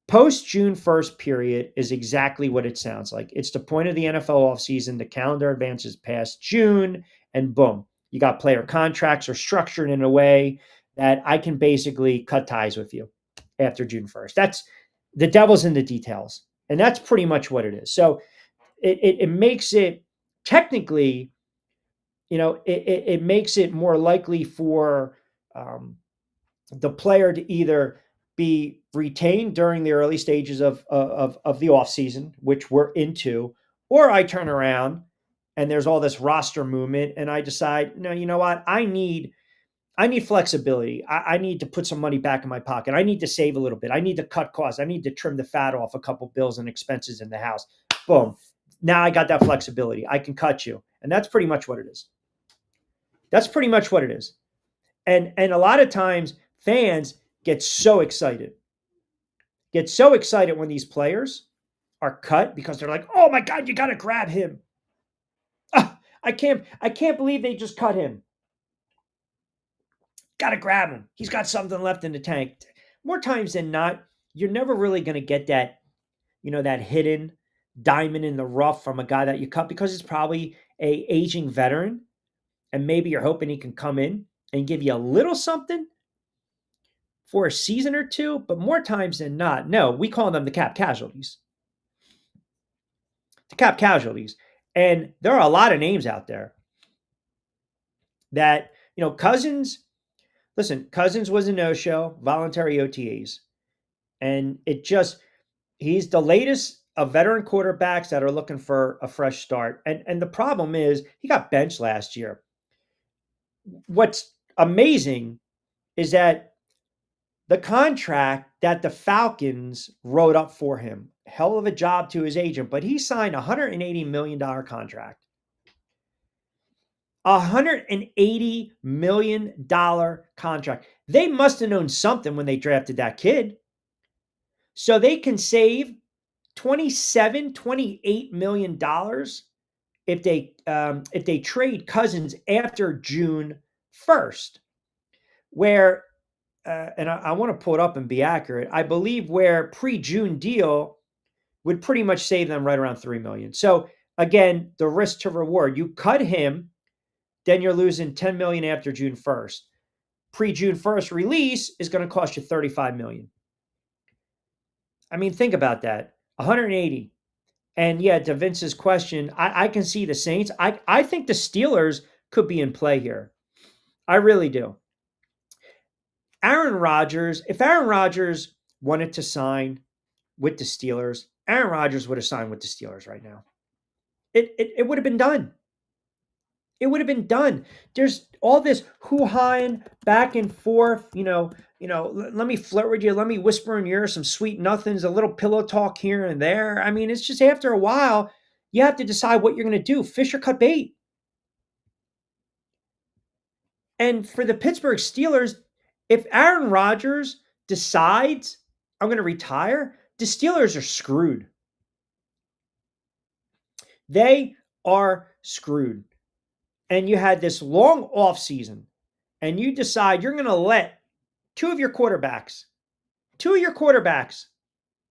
Post June 1st period is exactly what it sounds like. It's the point of the NFL offseason. The calendar advances past June, and boom, you got player contracts are structured in a way that I can basically cut ties with you after June 1st. That's the devil's in the details. And that's pretty much what it is. So it makes it technically, it makes it more likely for the player to either be retained during the early stages of the offseason, which we're into, or I turn around and there's all this roster movement and I decide, no, you know what? I need flexibility. I need to put some money back in my pocket. I need to save a little bit. I need to cut costs. I need to trim the fat off a couple bills and expenses in the house. Boom. Now I got that flexibility. I can cut you. And that's pretty much what it is. That's pretty much what it is. And a lot of times fans get so excited when these players are cut, because they're like, oh my God, you got to grab him. I can't believe they just cut him. Got to grab him. He's got something left in the tank. More times than not, you're never really going to get that, that hidden diamond in the rough from a guy that you cut, because it's probably a aging veteran. And maybe you're hoping he can come in and give you a little something for a season or two. But more times than not, no, we call them the cap casualties. The cap casualties. And there are a lot of names out there that, Cousins was a no-show, voluntary OTAs. And he's the latest of veteran quarterbacks that are looking for a fresh start. And the problem is he got benched last year. What's amazing is that the contract that the Falcons wrote up for him, hell of a job to his agent, but he signed a $180 million contract. $180 million contract. They must have known something when they drafted that kid. So they can save $27, $28 million if they trade Cousins after June 1st, where and I want to pull it up and be accurate. I believe where pre-June deal would pretty much save them right around $3 million. So again, the risk to reward, you cut him, then you're losing $10 million after June 1st. Pre-June 1st release is going to cost you $35 million. I mean, think about that. 180. And yeah, to Vince's question, I can see the Saints. I think the Steelers could be in play here. I really do. Aaron Rodgers, if Aaron Rodgers wanted to sign with the Steelers, Aaron Rodgers would have signed with the Steelers right now. It would have been done. It would have been done. There's all this hoo-haing back and forth, let me flirt with you, let me whisper in your ear some sweet nothings, a little pillow talk here and there. I mean, it's just after a while, you have to decide what you're going to do, fish or cut bait. And for the Pittsburgh Steelers, if Aaron Rodgers decides I'm going to retire, the Steelers are screwed. They are screwed. And you had this long off season, and you decide you're going to let two of your quarterbacks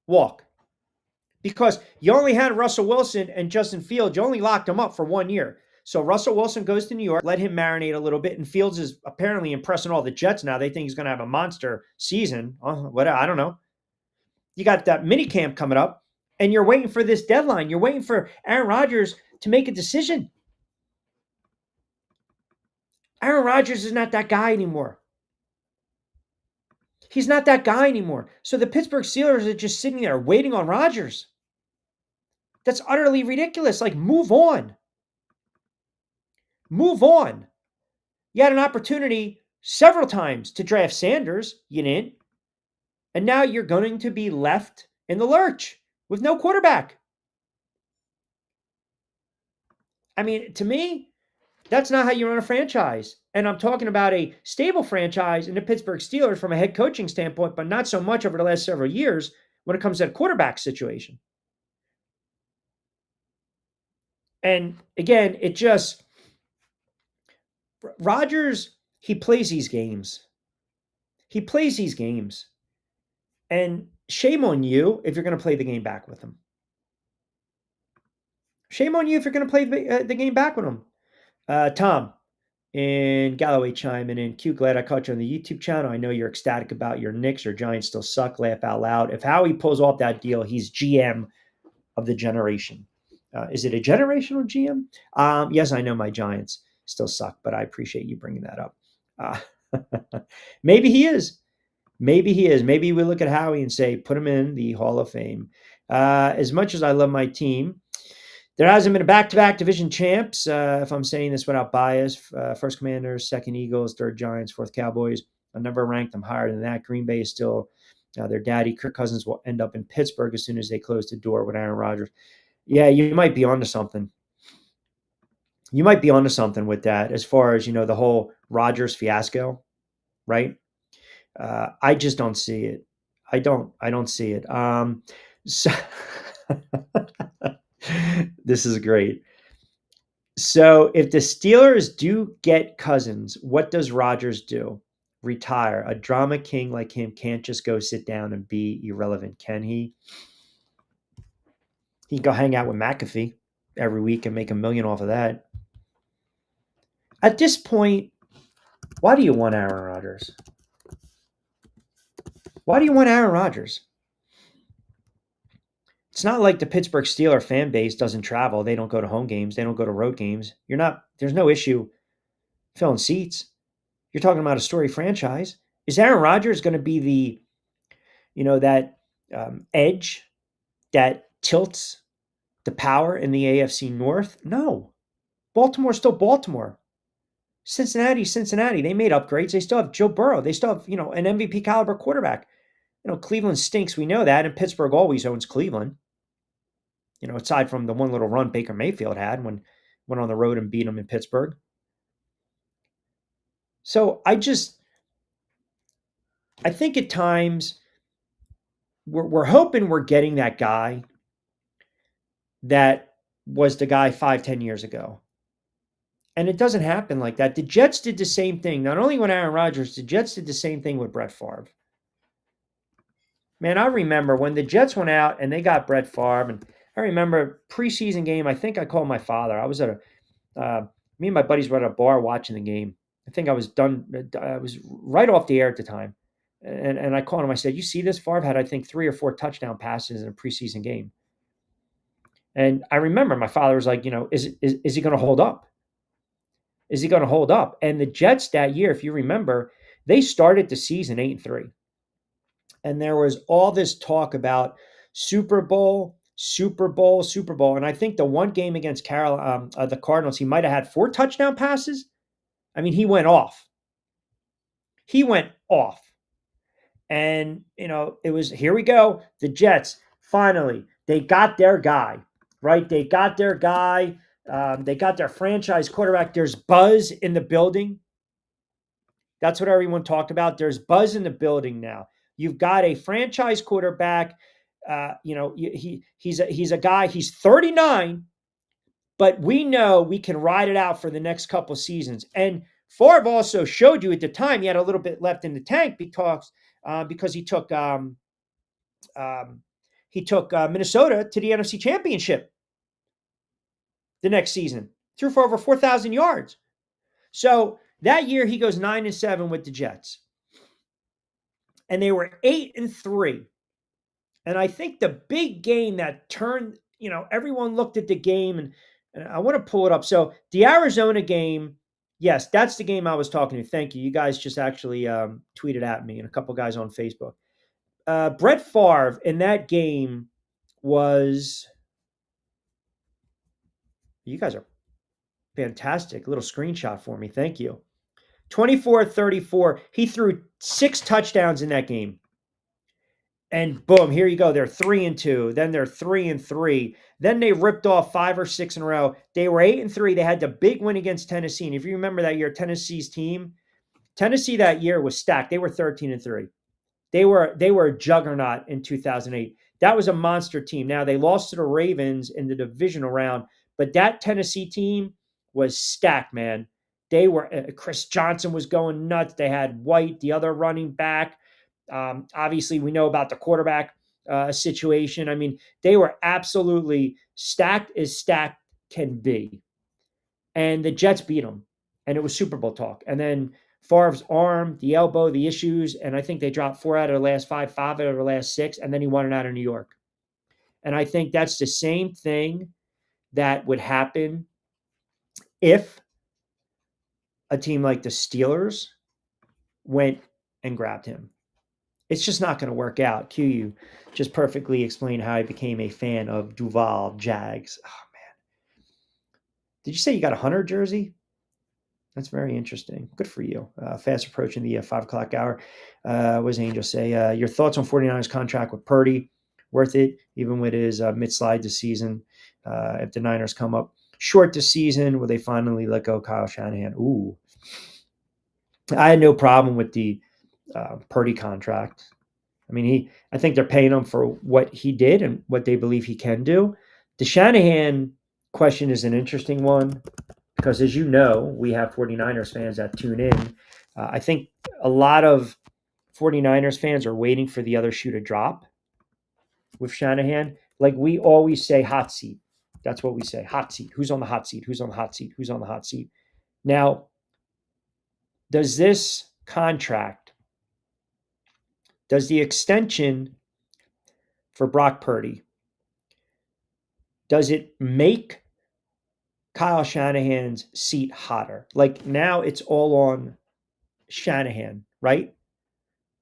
walk because you only had Russell Wilson and Justin Fields. You only locked them up for 1 year. So Russell Wilson goes to New York, let him marinate a little bit, and Fields is apparently impressing all the Jets now. They think he's going to have a monster season. What I don't know. You got that mini camp coming up, and you're waiting for this deadline. You're waiting for Aaron Rodgers to make a decision. Aaron Rodgers is not that guy anymore. He's not that guy anymore. So the Pittsburgh Steelers are just sitting there waiting on Rodgers. That's utterly ridiculous. Like, move on. Move on. You had an opportunity several times to draft Sanders. You didn't. And now you're going to be left in the lurch with no quarterback. I mean, to me, that's not how you run a franchise. And I'm talking about a stable franchise in the Pittsburgh Steelers from a head coaching standpoint, but not so much over the last several years when it comes to that quarterback situation. And again, Rodgers, he plays these games. He plays these games. And shame on you if you're going to play the game back with him. Shame on you if you're going to play the game back with him. Tom and Galloway chiming in. Q, glad I caught you on the YouTube channel. I know you're ecstatic about your Knicks or Giants still suck. Laugh out loud. If Howie pulls off that deal, he's GM of the generation. Is it a generational GM? Yes, I know my Giants still suck, but I appreciate you bringing that up. Maybe he is. Maybe he is. Maybe we look at Howie and say, put him in the Hall of Fame. As much as I love my team, there hasn't been a back-to-back division champs, if I'm saying this without bias. First Commanders, second Eagles, third Giants, fourth Cowboys. I never ranked them higher than that. Green Bay is still their daddy. Kirk Cousins will end up in Pittsburgh as soon as they close the door with Aaron Rodgers. Yeah, you might be onto something. You might be onto something with that as far as, the whole Rodgers fiasco, right? I just don't see it. I don't see it. So this is great. So if the Steelers do get Cousins, what does Rodgers do? Retire. A drama king like him can't just go sit down and be irrelevant, can he? He can go hang out with McAfee every week and make $1 million off of that. At this point, why do you want Aaron Rodgers? Why do you want Aaron Rodgers? It's not like the Pittsburgh Steelers fan base doesn't travel. They don't go to home games. They don't go to road games. There's no issue filling seats. You're talking about a story franchise. Is Aaron Rodgers going to be that edge that tilts the power in the AFC North? No. Baltimore's still Baltimore. Cincinnati. They made upgrades. They still have Joe Burrow. They still have, an MVP caliber quarterback. Cleveland stinks. We know that. And Pittsburgh always owns Cleveland. Aside from the one little run Baker Mayfield had when went on the road and beat them in Pittsburgh. So I think at times we're hoping we're getting that guy that was the guy 5-10 years ago. And it doesn't happen like that. The Jets did the same thing. Not only with Aaron Rodgers, the Jets did the same thing with Brett Favre. Man, I remember when the Jets went out and they got Brett Favre, and I remember preseason game, I think I called my father. I was at me and my buddies were at a bar watching the game. I think I was done. I was right off the air at the time. And I called him. I said, "You see this? Favre had, I think, 3 or 4 touchdown passes in a preseason game." And I remember my father was like, is he going to hold up? Is he going to hold up? And the Jets that year, if you remember, they started the season 8-3. And there was all this talk about Super Bowl, Super Bowl, Super Bowl. And I think the one game against the Cardinals, he might have had 4 touchdown passes. I mean, he went off. He went off. And, it was, here we go. The Jets, finally, they got their guy, right? They got their guy. They got their franchise quarterback. There's buzz in the building. That's what everyone talked about. There's buzz in the building now. You've got a franchise quarterback. He's a guy. He's 39, but we know we can ride it out for the next couple seasons. And Favre also showed you at the time he had a little bit left in the tank because he took Minnesota to the NFC Championship the next season, threw for over 4,000 yards. So that year he goes 9-7 with the Jets, and they were 8-3. And I think the big game that turned, everyone looked at the game, and I want to pull it up. So the Arizona game, yes, that's the game I was talking to. Thank you. You guys just actually tweeted at me and a couple guys on Facebook. Brett Favre in that game was, you guys are fantastic. Little screenshot for me. Thank you. 24-34. He threw 6 touchdowns in that game. And boom, here you go. They're 3-2. Then they're 3-3. Then they ripped off 5 or 6 in a row. They were 8-3. They had the big win against Tennessee. And if you remember that year, Tennessee's team, Tennessee that year was stacked. They were 13-3. They were a juggernaut in 2008. That was a monster team. Now they lost to the Ravens in the divisional round, but that Tennessee team was stacked, man. They were Chris Johnson was going nuts. They had White, the other running back. Obviously, we know about the quarterback situation. I mean, they were absolutely stacked as stacked can be. And the Jets beat them. And it was Super Bowl talk. And then Favre's arm, the elbow, the issues. And I think they dropped 4 out of the last 5, 5 out of the last 6. And then he won it out of New York. And I think that's the same thing that would happen if a team like the Steelers went and grabbed him. It's just not going to work out. QU just perfectly explained how I became a fan of Duval Jags. Oh, man. Did you say you got a Hunter jersey? That's very interesting. Good for you. Fast approaching the 5 o'clock hour. What does Angel say? Your thoughts on 49ers contract with Purdy? Worth it, even with his mid-slide this season. If the Niners come up short this season, will they finally let go Kyle Shanahan? Ooh. I had no problem with the Purdy contract. I mean, I think they're paying him for what he did and what they believe he can do. The Shanahan question is an interesting one because, as you know, we have 49ers fans that tune in. I think a lot of 49ers fans are waiting for the other shoe to drop with Shanahan. Like we always say, hot seat. That's what we say, hot seat. Who's on the hot seat? Who's on the hot seat? Who's on the hot seat? Now, does this contract, does the extension for Brock Purdy, does it make Kyle Shanahan's seat hotter? Like now it's all on Shanahan, right?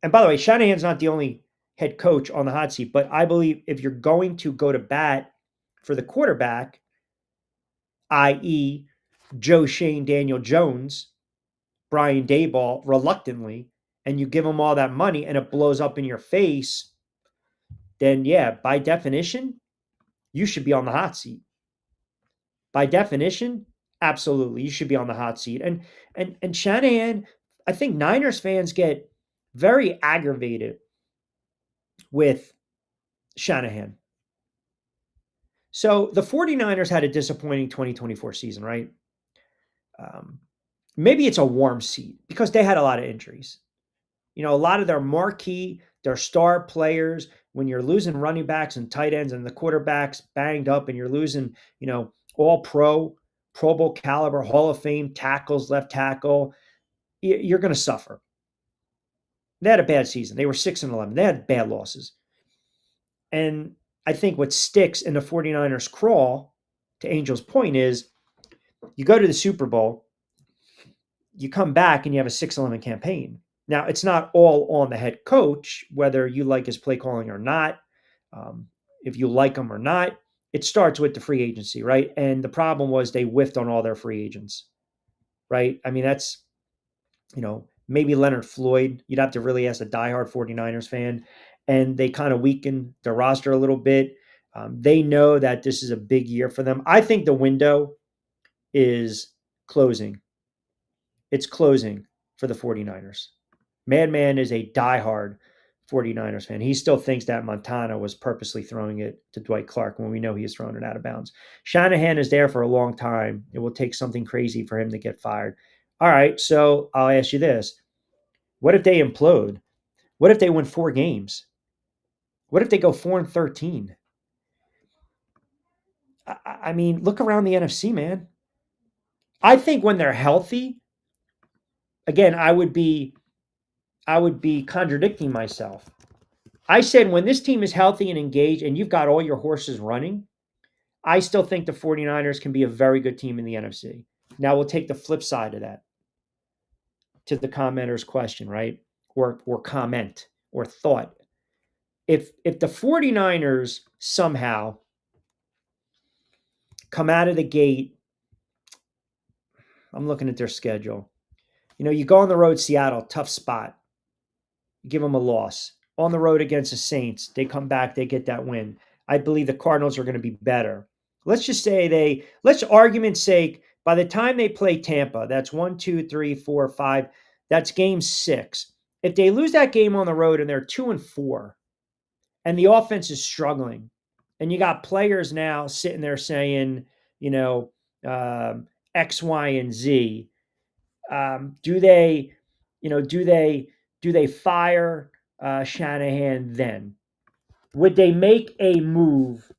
And by the way, Shanahan's not the only head coach on the hot seat, but I believe if you're going to go to bat for the quarterback, i.e. Joe Shane, Daniel Jones, Brian Daboll, reluctantly, and you give them all that money and it blows up in your face, then yeah, by definition, you should be on the hot seat. By definition, absolutely, you should be on the hot seat. And Shanahan, I think Niners fans get very aggravated with Shanahan. So the 49ers had a disappointing 2024 season, right? Maybe it's a warm seat because they had a lot of injuries. A lot of their marquee, their star players, when you're losing running backs and tight ends and the quarterback's banged up and you're losing, all Pro Bowl caliber, Hall of Fame tackles, left tackle, you're going to suffer. They had a bad season. They were 6-11. They had bad losses. And I think what sticks in the 49ers crawl, to Angel's point, is you go to the Super Bowl, you come back and you have a 6-11 campaign. Now, it's not all on the head coach, whether you like his play calling or not, if you like him or not. It starts with the free agency, right? And the problem was they whiffed on all their free agents, right? I mean, that's, maybe Leonard Floyd. You'd have to really ask a diehard 49ers fan. And they kind of weakened the roster a little bit. They know that this is a big year for them. I think the window is closing. It's closing for the 49ers. Madman is a diehard 49ers fan. He still thinks that Montana was purposely throwing it to Dwight Clark when we know he is throwing it out of bounds. Shanahan is there for a long time. It will take something crazy for him to get fired. All right, so I'll ask you this. What if they implode? What if they win 4 games? What if they go 4-13? I mean, look around the NFC, man. I think when they're healthy, again, I would be contradicting myself. I said when this team is healthy and engaged and you've got all your horses running, I still think the 49ers can be a very good team in the NFC. Now we'll take the flip side of that to the commenter's question, right? Or comment or thought. If the 49ers somehow come out of the gate, I'm looking at their schedule. You go on the road, Seattle, tough spot. You give them a loss. On the road against the Saints, they come back, they get that win. I believe the Cardinals are going to be better. Let's just say let's argument's sake, by the time they play Tampa, that's 1, 2, 3, 4, 5, that's game 6. If they lose that game on the road and they're 2-4, and the offense is struggling, and you got players now sitting there saying, X, Y, and Z, do they fire Shanahan then? Would they make a move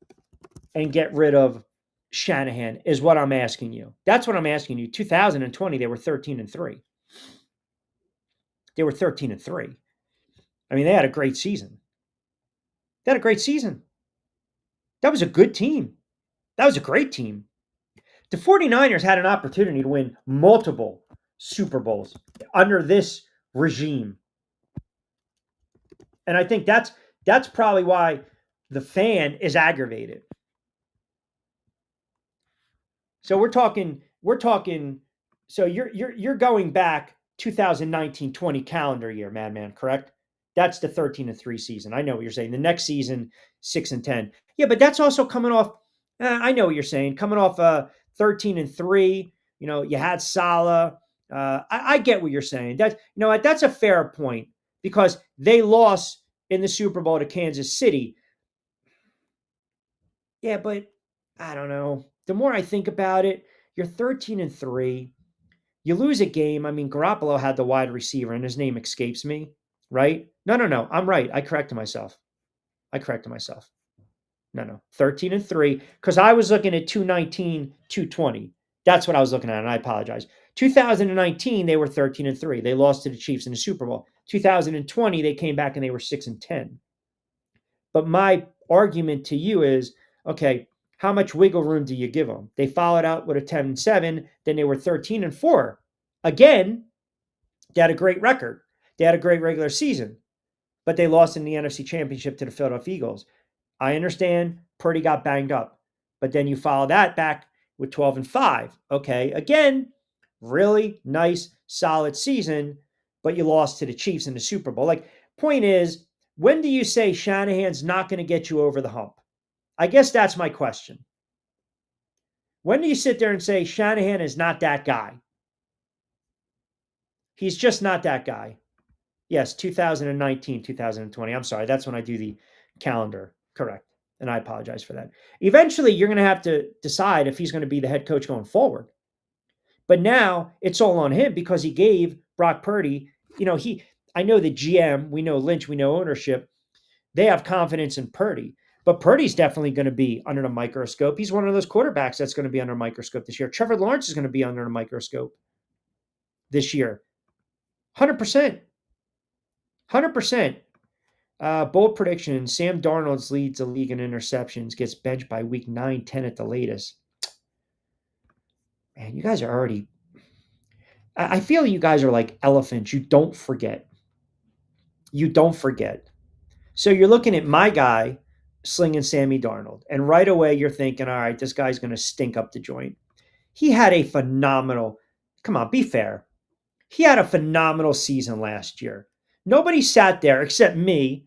and get rid of Shanahan is what I'm asking you. That's what I'm asking you. 2020, they were 13-3. They were 13-3. I mean, they had a great season. They had a great season. That was a good team. That was a great team. The 49ers had an opportunity to win multiple Super Bowls under this regime. And I think that's probably why the fan is aggravated. So we're talking so you're going back 2019-20 calendar year, Madman, correct? That's the 13-3 season. I know what you're saying. The next season, 6-10. Yeah, but that's also coming off. I know what you're saying. Coming off 13-3. You had Salah. I get what you're saying. That's a fair point because they lost in the Super Bowl to Kansas City. Yeah, but I don't know. The more I think about it, you're 13-3. You lose a game. I mean, Garoppolo had the wide receiver, and his name escapes me, right? No. I'm right. I corrected myself. No. 13-3, because I was looking at 219, 220. That's what I was looking at, and I apologize. 2019, they were 13-3. They lost to the Chiefs in the Super Bowl. 2020, they came back and they were 6-10. But my argument to you is, okay, how much wiggle room do you give them? They followed out with a 10-7, then they were 13-4. Again, they had a great record. They had a great regular season, but they lost in the NFC Championship to the Philadelphia Eagles. I understand Purdy got banged up, but then you follow that back with 12-5. Okay, again, really nice, solid season, but you lost to the Chiefs in the Super Bowl. Point is, when do you say Shanahan's not going to get you over the hump? I guess that's my question. When do you sit there and say Shanahan is not that guy? He's just not that guy. Yes, 2019, 2020. I'm sorry. That's when I do the calendar. Correct. And I apologize for that. Eventually, you're going to have to decide if he's going to be the head coach going forward. But now it's all on him because he gave Brock Purdy, I know the GM, we know Lynch, we know ownership. They have confidence in Purdy. But Purdy's definitely going to be under the microscope. He's one of those quarterbacks that's going to be under a microscope this year. Trevor Lawrence is going to be under a microscope this year. 100%. 100%. Bold prediction: Sam Darnold leads the league in interceptions, gets benched by week 9, 10 at the latest. Man, you guys are already. I feel you guys are like elephants. You don't forget. You don't forget. So you're looking at my guy slinging Sammy Darnold, and right away you're thinking, all right, this guy's going to stink up the joint. He had a phenomenal. Come on, be fair. He had a phenomenal season last year. Nobody sat there except me.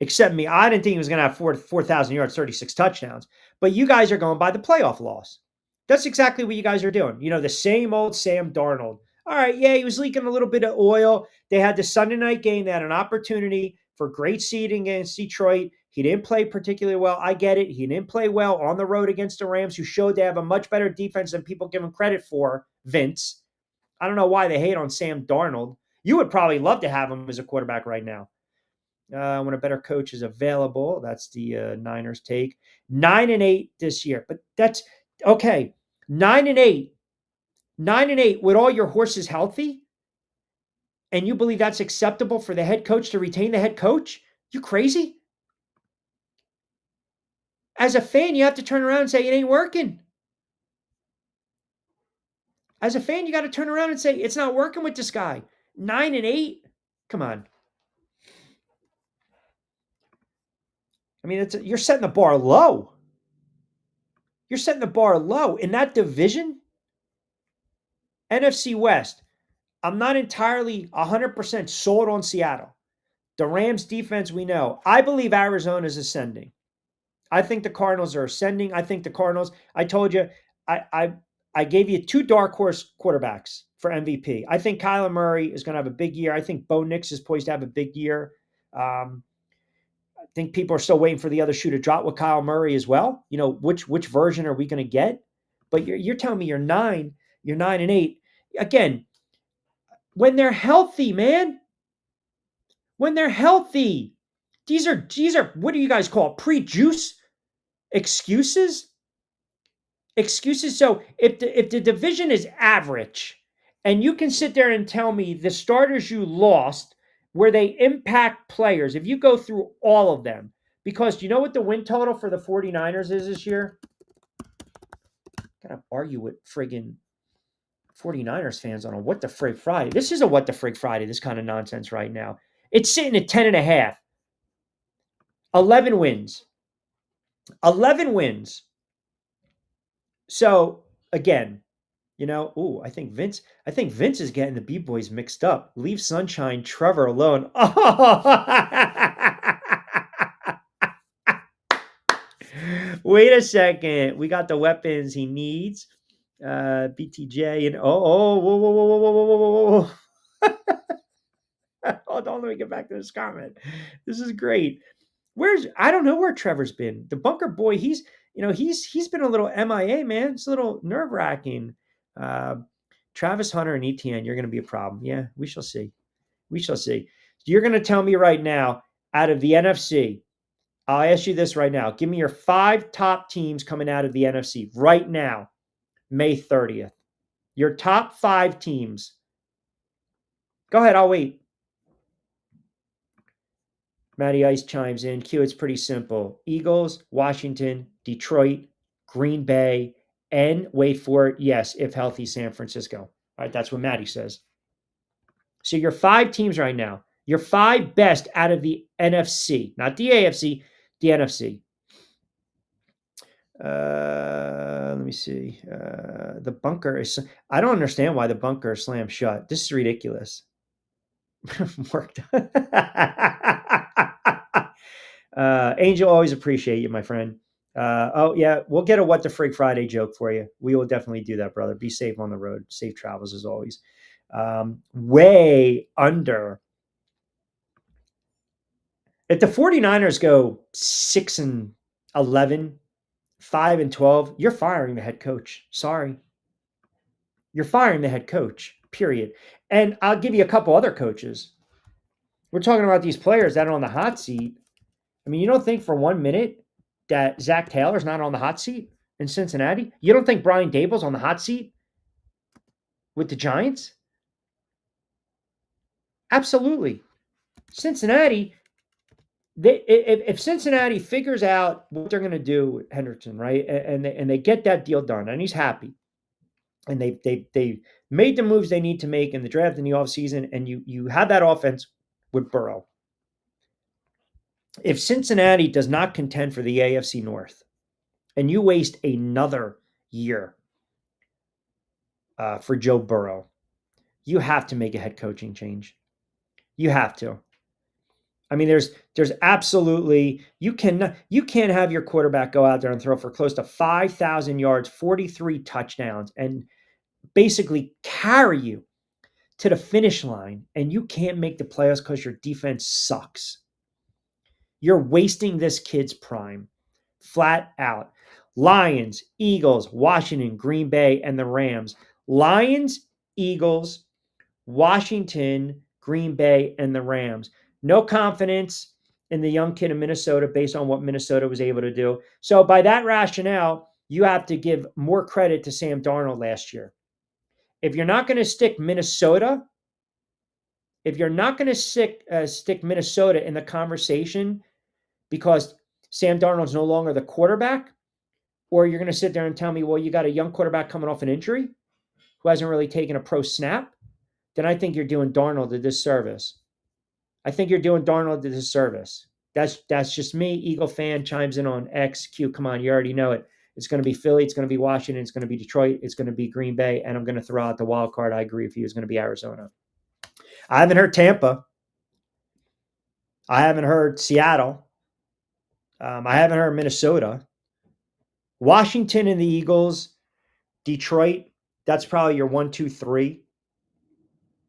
Except me. I didn't think he was going to have 4,000 yards, 36 touchdowns. But you guys are going by the playoff loss. That's exactly what you guys are doing. You know, the same old Sam Darnold. All right, yeah, he was leaking a little bit of oil. They had the Sunday night game. They had an opportunity for great seeding against Detroit. He didn't play particularly well. I get it. He didn't play well on the road against the Rams, who showed they have a much better defense than people give him credit for, Vince. I don't know why they hate on Sam Darnold. You would probably love to have him as a quarterback right now. When a better coach is available, that's the Niners take. 9-8 this year, but that's okay. 9-8, 9-8 with all your horses healthy, and you believe that's acceptable for the head coach to retain the head coach? You crazy? As a fan, you have to turn around and say it ain't working. As a fan, you got to turn around and say it's not working with this guy. 9-8, come on. I mean, you're setting the bar low. You're setting the bar low in that division. NFC West, I'm not entirely 100% sold on Seattle. The Rams defense, we know. I believe Arizona is ascending. I think the Cardinals are ascending. I think the Cardinals, I told you, I gave you 2 dark horse quarterbacks for MVP. I think Kyler Murray is going to have a big year. I think Bo Nix is poised to have a big year. I think people are still waiting for the other shoe to drop with Kyle Murray as well. You know, which version are we going to get? But you're telling me you're 9-8. Again, when they're healthy, man. When they're healthy. These are what do you guys call it? Pre-juice excuses? Excuses. So if the division is average, and you can sit there and tell me the starters you lost, where they impact players, if you go through all of them, because do you know what the win total for the 49ers is this year? I gotta argue with friggin' 49ers fans on a what the frig Friday. This is a what the frig Friday, this kind of nonsense right now. It's sitting at 10.5. 11 wins. 11 wins. So again, you know, I think Vince is getting the B-boys mixed up. Leave Sunshine Trevor alone. Wait a second. We got the weapons he needs. BTJ and whoa, whoa, whoa, whoa, whoa, whoa, whoa, whoa. Hold on, let me get back to this comment. This is great. I don't know where Trevor's been. The bunker boy, he's been a little MIA, man. It's a little nerve-wracking. Travis Hunter and ETN, you're going to be a problem. Yeah, we shall see. We shall see. You're going to tell me right now, out of the NFC, I'll ask you this right now. Give me your 5 top teams coming out of the NFC right now, May 30th. Your top 5 teams. Go ahead, I'll wait. Matty Ice chimes in. Q, it's pretty simple. Eagles, Washington, Detroit, Green Bay, and wait for it, yes, if healthy, San Francisco. All right, that's what Matty says. So your 5 teams right now, your 5 best out of the NFC, not the AFC, the NFC. Let me see. The bunker is, I don't understand why the bunker is slammed shut. This is ridiculous. Worked. Angel, always appreciate you, my friend. Yeah, we'll get a What the Frig Friday joke for you. We will definitely do that, brother. Be safe on the road. Safe travels as always. Way under. If the 49ers go 6-11, 5-12, you're firing the head coach. Sorry. You're firing the head coach, period. And I'll give you a couple other coaches. We're talking about these players that are on the hot seat. I mean, you don't think for 1 minute that Zach Taylor's not on the hot seat in Cincinnati? You don't think Brian Dable's on the hot seat with the Giants? Absolutely. Cincinnati, if Cincinnati figures out what they're going to do with Hendrickson, right, and they get that deal done, and he's happy, and they made the moves they need to make in the draft in the offseason, and you have that offense with Burrow. If Cincinnati does not contend for the AFC North, and you waste another year for Joe Burrow, you have to make a head coaching change. You have to. I mean, there's absolutely you can't have your quarterback go out there and throw for close to 5,000 yards, 43 touchdowns, and basically carry you to the finish line, and you can't make the playoffs because your defense sucks. You're wasting this kid's prime, flat out. Lions, Eagles, Washington, Green Bay, and the Rams. Lions, Eagles, Washington, Green Bay, and the Rams. No confidence in the young kid in Minnesota based on what Minnesota was able to do. So by that rationale, you have to give more credit to Sam Darnold last year. If you're not going to stick Minnesota, if you're not going to stick Minnesota in the conversation because Sam Darnold's no longer the quarterback, or you're going to sit there and tell me, well, you got a young quarterback coming off an injury who hasn't really taken a pro snap, then I think you're doing Darnold a disservice. I think you're doing Darnold a disservice. That's just me. Eagle fan chimes in on XQ. Come on, you already know it. It's going to be Philly. It's going to be Washington. It's going to be Detroit. It's going to be Green Bay. And I'm going to throw out the wild card. I agree with you. It's going to be Arizona. I haven't heard Tampa. I haven't heard Seattle. I haven't heard Minnesota. Washington and the Eagles. Detroit. That's probably your 1, 2, 3.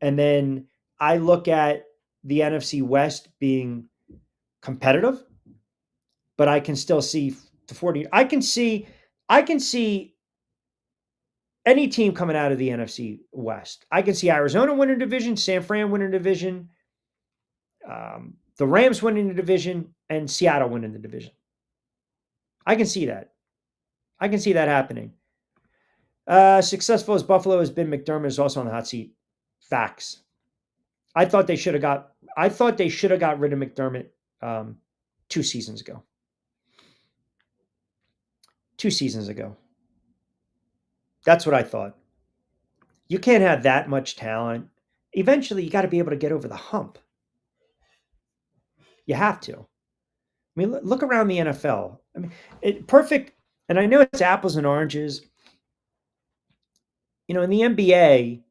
And then I look at the NFC West being competitive, but I can still see the 40. I can see any team coming out of the NFC West. I can see Arizona winning division, San Fran winning division, the Rams winning the division, and Seattle winning the division. I can see that. I can see that happening. Successful as Buffalo has been, McDermott is also on the hot seat. Facts. I thought they should have got rid of McDermott 2 seasons ago. 2 seasons ago. That's what I thought. You can't have that much talent. Eventually, you got to be able to get over the hump. You have to. I mean, look around the NFL. I mean, perfect. And I know it's apples and oranges. In the NBA,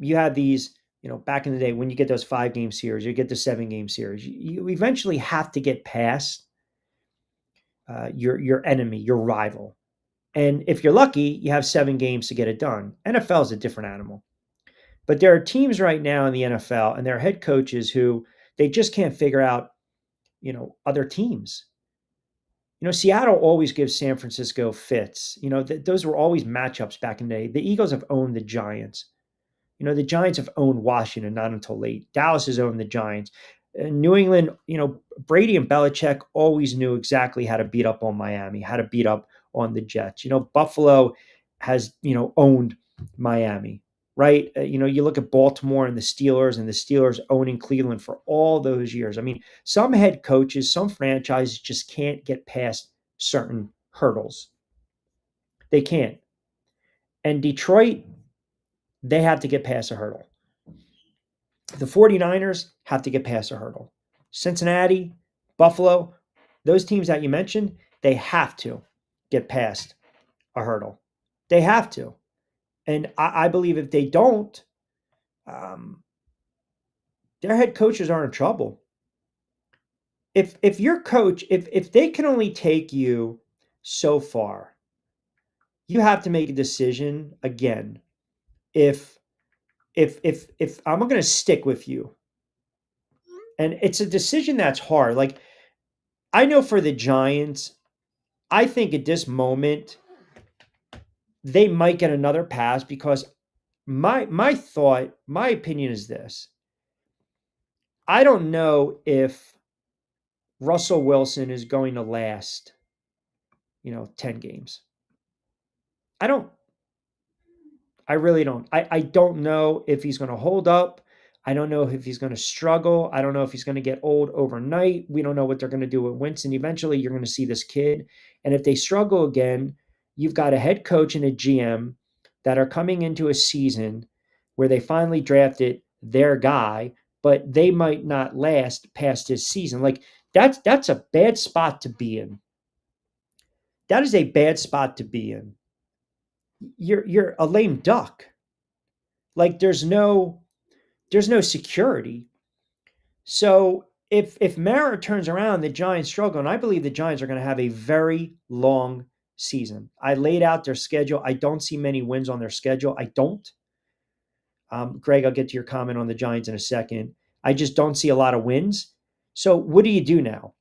you have these, back in the day when you get those 5-game series, you get the 7-game series. You eventually have to get past your enemy, your rival. And if you're lucky, you have 7 games to get it done. NFL is a different animal. But there are teams right now in the NFL and there are head coaches who they just can't figure out, other teams. Seattle always gives San Francisco fits. Those were always matchups back in the day. The Eagles have owned the Giants. The Giants have owned Washington, not until late. Dallas has owned the Giants. New England, Brady and Belichick always knew exactly how to beat up on Miami, how to beat up on the Jets. Buffalo has, owned Miami, right? You look at Baltimore and the Steelers owning Cleveland for all those years. I mean, some head coaches, some franchises just can't get past certain hurdles. They can't. And Detroit, they have to get past a hurdle. The 49ers have to get past a hurdle. Cincinnati, Buffalo, those teams that you mentioned, they have to get past a hurdle. They have to. And I believe if they don't, their head coaches are in trouble. If your coach, if they can only take you so far, you have to make a decision again. If I'm going to stick with you, and it's a decision that's hard. Like, I know for the Giants, I think at this moment they might get another pass because my opinion is this. I don't know if Russell Wilson is going to last, 10 games. I really don't. I don't know if he's going to hold up. I don't know if he's going to struggle. I don't know if he's going to get old overnight. We don't know what they're going to do with Winston. Eventually, you're going to see this kid. And if they struggle again, you've got a head coach and a GM that are coming into a season where they finally drafted their guy, but they might not last past his season. Like that's a bad spot to be in. That is a bad spot to be in. You're a lame duck. Like there's no security. So if Mara turns around, the Giants struggle, and I believe the Giants are going to have a very long season. I laid out their schedule. I don't see many wins on their schedule. I don't. Greg, I'll get to your comment on the Giants in a second. I just don't see a lot of wins. So what do you do now?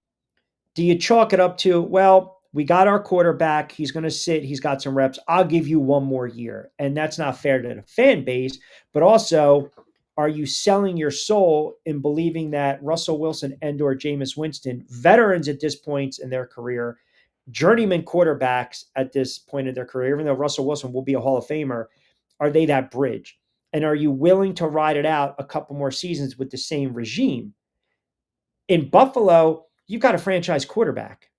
Do you chalk it up to, well, we got our quarterback. He's going to sit. He's got some reps. I'll give you one more year. And that's not fair to the fan base. But also, are you selling your soul in believing that Russell Wilson and or Jameis Winston, veterans at this point in their career, journeyman quarterbacks at this point in their career, even though Russell Wilson will be a Hall of Famer, are they that bridge? And are you willing to ride it out a couple more seasons with the same regime? In Buffalo, you've got a franchise quarterback.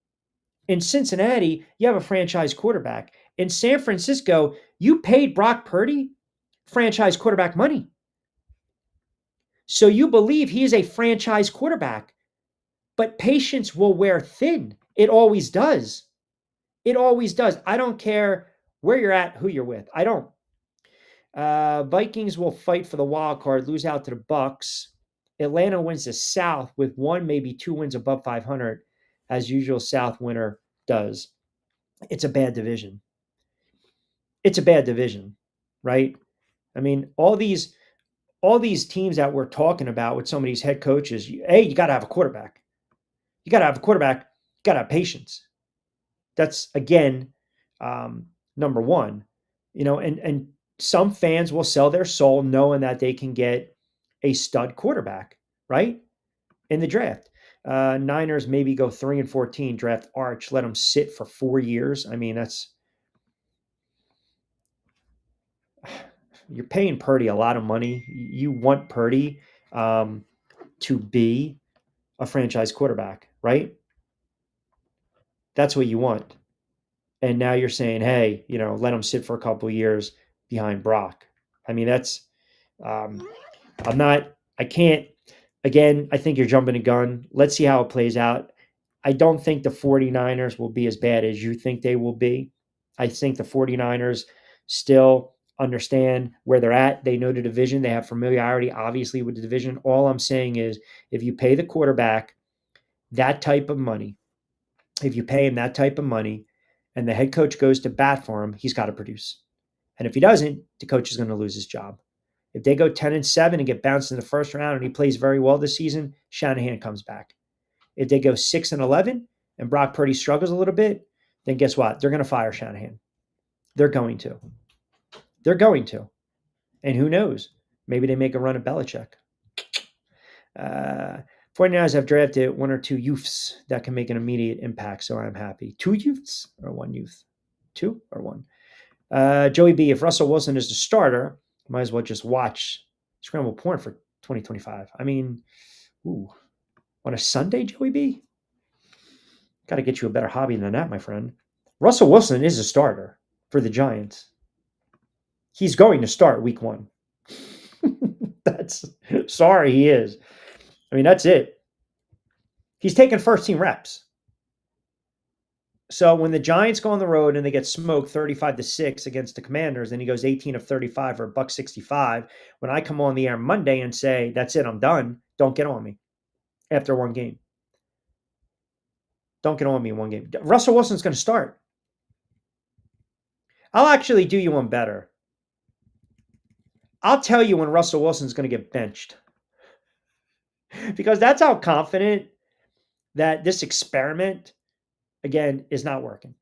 In Cincinnati, you have a franchise quarterback. In San Francisco, you paid Brock Purdy franchise quarterback money. So you believe he is a franchise quarterback, but patience will wear thin. It always does. It always does. I don't care where you're at, who you're with. I don't. Vikings will fight for the wild card, lose out to the Bucks. Atlanta wins the South with one, maybe two wins above 500, as usual. South winner does. It's a bad division. It's a bad division, right? I mean, all these teams that we're talking about with some of these head coaches, you got to have a quarterback. You got to have a quarterback. You got to have patience. That's again number one. And some fans will sell their soul knowing that they can get a stud quarterback, right? In the draft. Niners maybe go 3-14, draft Arch, let him sit for 4 years. I mean, you're paying Purdy a lot of money. You want Purdy to be a franchise quarterback, right? That's what you want. And now you're saying, hey, let him sit for a couple of years behind Brock. I mean, um, I can't, again, I think you're jumping a gun. Let's see how it plays out. I don't think the 49ers will be as bad as you think they will be. I think the 49ers still understand where they're at. They know the division. They have familiarity, obviously, with the division. All I'm saying is if you pay the quarterback that type of money, if you pay him that type of money and the head coach goes to bat for him, he's got to produce. And if he doesn't, the coach is going to lose his job. If they go 10-7 and get bounced in the first round and he plays very well this season, Shanahan comes back. If they go 6-11 and Brock Purdy struggles a little bit, then guess what? They're going to fire Shanahan. They're going to. They're going to. And who knows? Maybe they make a run at Belichick. 49ers have drafted one or two youths that can make an immediate impact, so I'm happy. Two youths or one youth? Two or one? Joey B, if Russell Wilson is the starter, might as well just watch Scramble Porn for 2025. I mean, on a Sunday, Joey B? Got to get you a better hobby than that, my friend. Russell Wilson is a starter for the Giants. He's going to start week 1. Sorry, he is. I mean, that's it. He's taking first team reps. So when the Giants go on the road and they get smoked 35-6 against the Commanders, and he goes 18 of 35 or $165, when I come on the air Monday and say, that's it, I'm done, don't get on me after one game. Don't get on me in one game. Russell Wilson's going to start. I'll actually do you one better. I'll tell you when Russell Wilson's going to get benched. Because that's how confident that this experiment, again, is not working.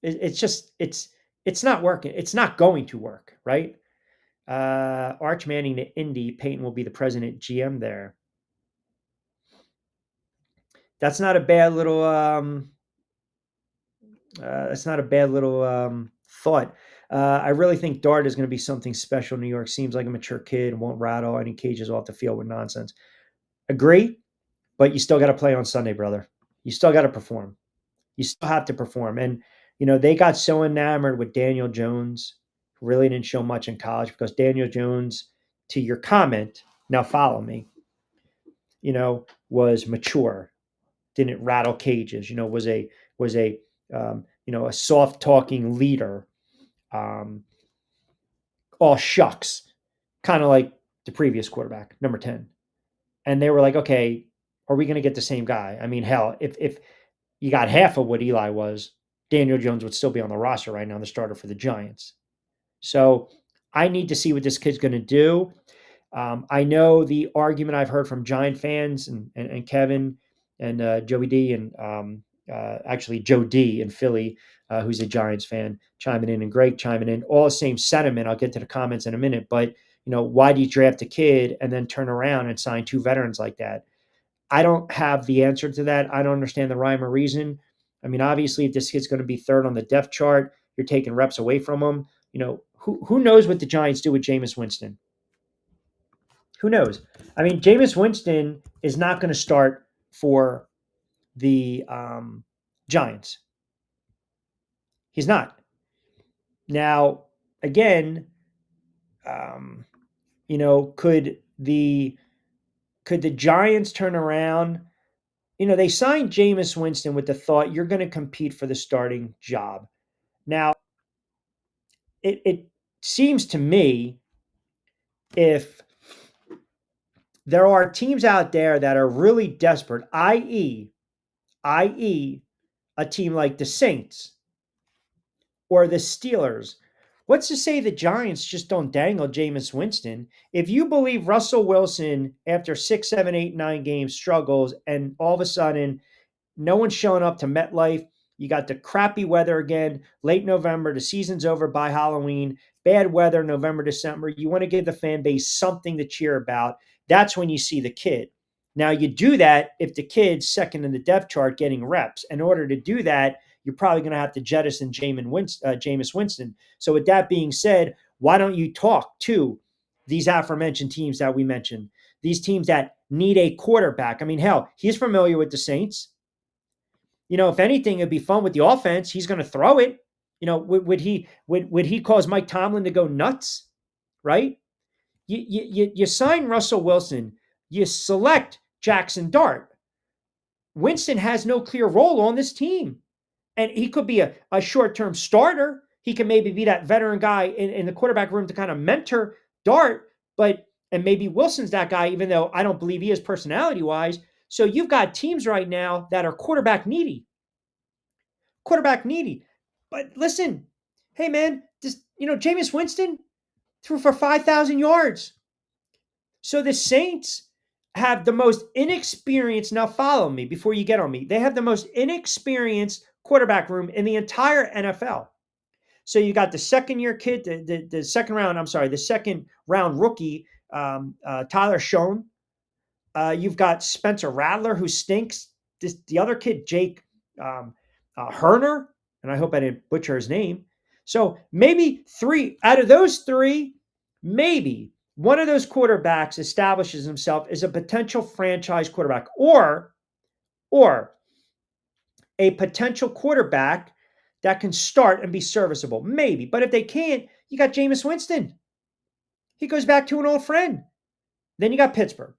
It's not working. It's not going to work, right? Arch Manning to Indy. Peyton will be the president GM there. That's not a bad little thought. I really think Dart is going to be something special. New York seems like a mature kid and won't rattle any cages off the field with nonsense. Agree, but you still got to play on Sunday, brother. You still got to perform. You still have to perform. And, they got so enamored with Daniel Jones, who really didn't show much in college because Daniel Jones, to your comment, now follow me, was mature, didn't rattle cages, was a soft talking leader. Um, all shucks, kind of like the previous quarterback, number 10. And they were like, okay, are we going to get the same guy? I mean, hell, if you got half of what Eli was, Daniel Jones would still be on the roster right now, the starter for the Giants. So I need to see what this kid's going to do. I know the argument I've heard from Giant fans and Kevin and Joey D and actually Joe D in Philly, who's a Giants fan, chiming in, and Greg chiming in, all the same sentiment. I'll get to the comments in a minute, but why do you draft a kid and then turn around and sign two veterans like that? I don't have the answer to that. I don't understand the rhyme or reason. I mean, obviously, if this kid's going to be third on the depth chart, you're taking reps away from him. Who knows what the Giants do with Jameis Winston? Who knows? I mean, Jameis Winston is not going to start for the Giants. He's not. Now, again, could the Giants turn around? They signed Jameis Winston with the thought you're going to compete for the starting job. Now, it seems to me if there are teams out there that are really desperate, i.e., a team like the Saints or the Steelers. What's to say the Giants just don't dangle Jameis Winston? If you believe Russell Wilson, after 6, 7, 8, 9 games, struggles, and all of a sudden no one's showing up to MetLife, you got the crappy weather again, late November, the season's over by Halloween, bad weather, November, December. You want to give the fan base something to cheer about. That's when you see the kid. Now, you do that if the kid's second in the depth chart getting reps. In order to do that, you're probably going to have to jettison Jameis Winston. So with that being said, why don't you talk to these aforementioned teams that we mentioned, these teams that need a quarterback? I mean, hell, he's familiar with the Saints. If anything, it'd be fun with the offense. He's going to throw it. Would he cause Mike Tomlin to go nuts? Right? You sign Russell Wilson. You select Jackson Dart. Winston has no clear role on this team. And he could be a short-term starter. He can maybe be that veteran guy in the quarterback room to kind of mentor Dart. And maybe Wilson's that guy, even though I don't believe he is personality-wise. So you've got teams right now that are quarterback needy. But listen, hey man, Jameis Winston threw for 5,000 yards. So the Saints have the most inexperienced, now follow me before you get on me. They have the most inexperienced quarterback room in the entire NFL. So you got the second year kid, the second round rookie, Tyler Schoen. You've got Spencer Rattler, who stinks. The other kid, Jake Herner, and I hope I didn't butcher his name. So maybe 3 out of those 3, maybe one of those quarterbacks establishes himself as a potential franchise quarterback or a potential quarterback that can start and be serviceable. Maybe. But if they can't, you got Jameis Winston. He goes back to an old friend. Then you got Pittsburgh.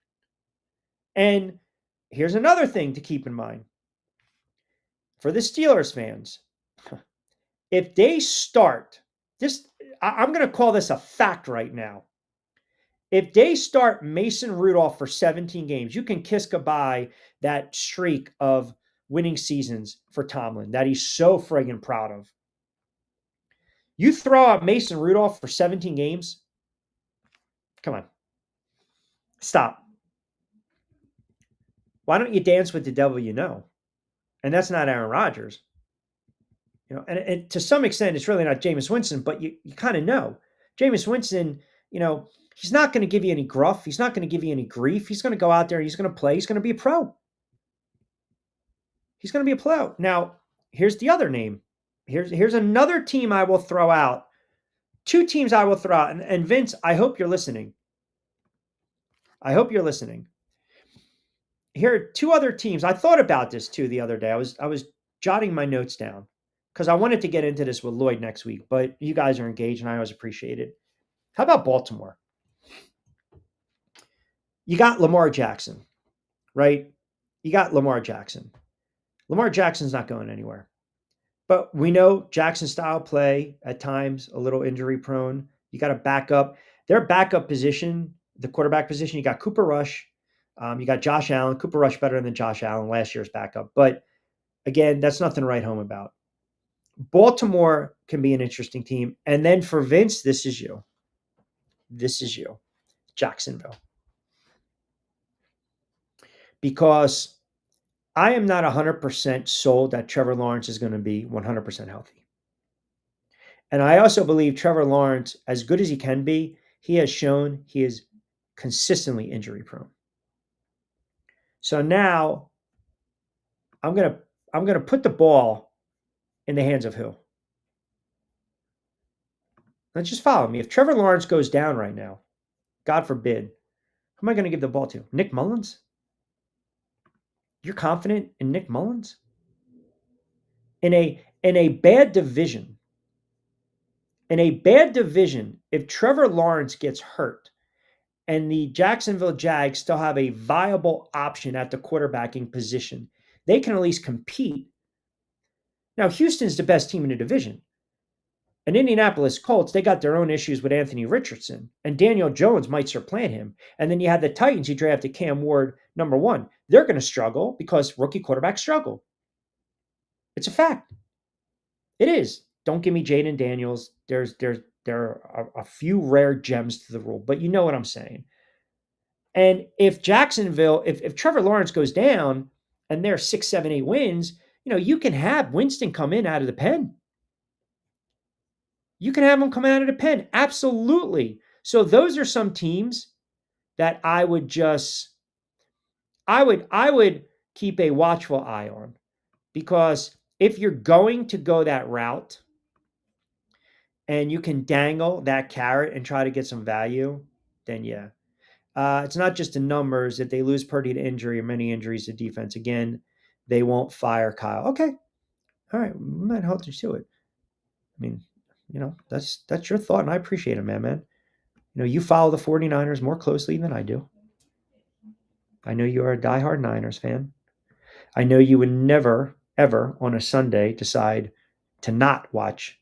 And here's another thing to keep in mind. For the Steelers fans, if they start this, I'm going to call this a fact right now. If they start Mason Rudolph for 17 games, you can kiss goodbye that streak of winning seasons for Tomlin that he's so friggin' proud of. You throw out Mason Rudolph for 17 games? Come on. Stop. Why don't you dance with the devil you know? And that's not Aaron Rodgers. And to some extent, it's really not Jameis Winston, but you kind of know. Jameis Winston, he's not going to give you any gruff. He's not going to give you any grief. He's going to go out there. He's going to play. He's going to be a pro. He's going to be a pro. Now, here's the other name. Here's another team I will throw out Two teams I will throw out, and Vince, I hope you're listening. I hope you're listening. Here are two other teams. I thought about this too the other day. I was jotting my notes down because I wanted to get into this with Lloyd next week, but you guys are engaged and I always appreciate it. How about Baltimore? You got Lamar Jackson, right? You got Lamar Jackson. Lamar Jackson's not going anywhere. But we know Jackson style play at times a little injury prone. You got to back up their backup position, the quarterback position. You got Cooper Rush, you got Josh Allen. Cooper Rush better than Josh Allen, last year's backup. But again, that's nothing to write home about. Baltimore can be an interesting team. And then for Vince, this is you. This is you, Jacksonville. Because I am not 100% sold that Trevor Lawrence is going to be 100% healthy. And I also believe Trevor Lawrence, as good as he can be, he has shown he is consistently injury prone. So now I'm gonna put the ball in the hands of who? Let's just follow me. If Trevor Lawrence goes down right now, God forbid, who am I going to give the ball to? Nick Mullins? You're confident in Nick Mullins? In a bad division, if Trevor Lawrence gets hurt and the Jacksonville Jags still have a viable option at the quarterbacking position, they can at least compete. Now, Houston's the best team in the division. And Indianapolis Colts, they got their own issues with Anthony Richardson, and Daniel Jones might supplant him. And then you had the Titans, who drafted Cam Ward number 1. They're going to struggle because rookie quarterbacks struggle. It's a fact. It is. Don't give me Jaden Daniels. There are a few rare gems to the rule, but you know what I'm saying. And if Jacksonville, if Trevor Lawrence goes down and they're 6, 7, 8 wins, you can have Winston come in out of the pen. You can have him come out of the pen. Absolutely. So those are some teams that I would keep a watchful eye on, because if you're going to go that route and you can dangle that carrot and try to get some value, then yeah. It's not just the numbers. If they lose Purdy to injury or many injuries to defense, again, they won't fire Kyle. Okay. All right. We might hold you to it. I mean, that's your thought, and I appreciate it, man. You follow the 49ers more closely than I do. I know you are a diehard Niners fan. I know you would never, ever on a Sunday decide to not watch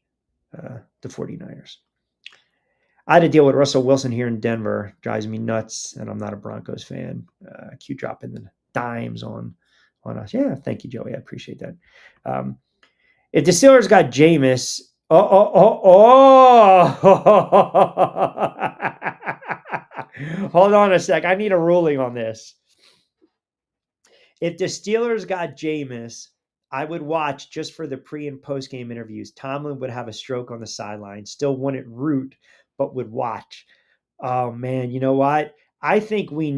the 49ers. I had to deal with Russell Wilson here in Denver. Drives me nuts, and I'm not a Broncos fan. Q dropping the dimes on us. Yeah, thank you, Joey. I appreciate that. If the Steelers got Jameis, hold on a sec. I need a ruling on this. If the Steelers got Jameis, I would watch just for the pre and post game interviews. Tomlin would have a stroke on the sideline. Still wouldn't root, but would watch. Oh man, you know what? I think we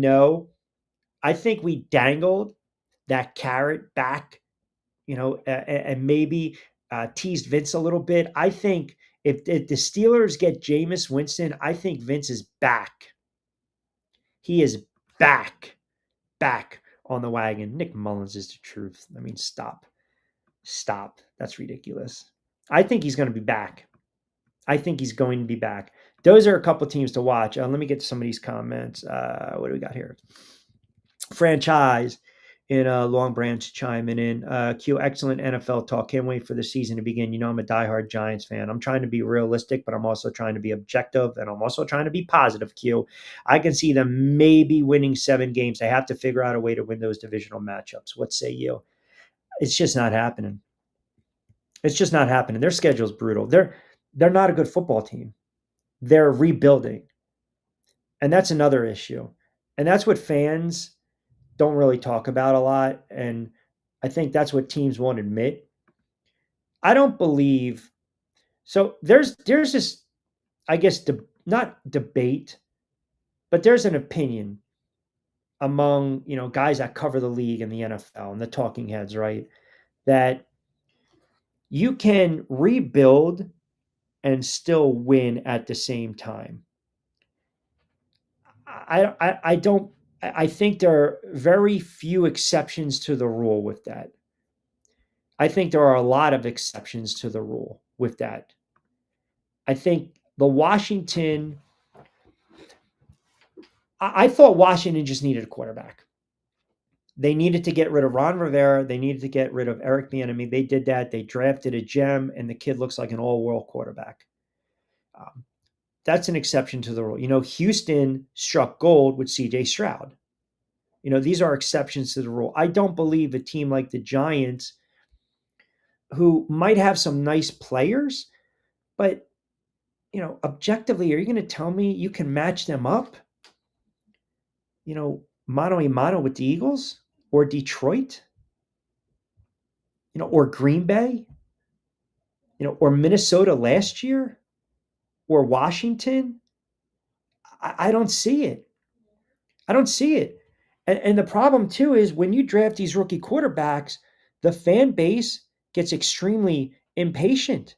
dangled that carrot back, and maybe teased Vince a little bit. I think if the Steelers get Jameis Winston, I think Vince is back. He is back on the wagon. Nick Mullins is the truth. I mean, stop. That's ridiculous. I think he's going to be back. Those are a couple teams to watch. Let me get to some of these comments. What do we got here? Franchise in Long Branch chiming in. Q, excellent NFL talk. Can't wait for the season to begin. I'm a diehard Giants fan. I'm trying to be realistic, but I'm also trying to be objective, and I'm also trying to be positive, Q. I can see them maybe winning 7 games. They have to figure out a way to win those divisional matchups. What say you? It's just not happening. Their schedule's brutal. They're not a good football team. They're rebuilding. And that's another issue. And that's what fans don't really talk about a lot. And I think that's what teams won't admit. I don't believe. So there's this, I guess, not debate, but there's an opinion among, guys that cover the league and the NFL and the talking heads, right? That you can rebuild and still win at the same time. I don't. I think there are very few exceptions to the rule with that. I think there are a lot of exceptions to the rule with that. I think the Washington. I thought Washington just needed a quarterback. They needed to get rid of Ron Rivera. They needed to get rid of Eric Bieniemy. They did that. They drafted a gem, and the kid looks like an all-world quarterback. Um, that's an exception to the rule. Houston struck gold with C.J. Stroud. These are exceptions to the rule. I don't believe a team like the Giants, who might have some nice players, but objectively, are you going to tell me you can match them up? Mano a mano with the Eagles or Detroit, or Green Bay, or Minnesota last year or Washington. I don't see it. I don't see it. And the problem too is when you draft these rookie quarterbacks, the fan base gets extremely impatient.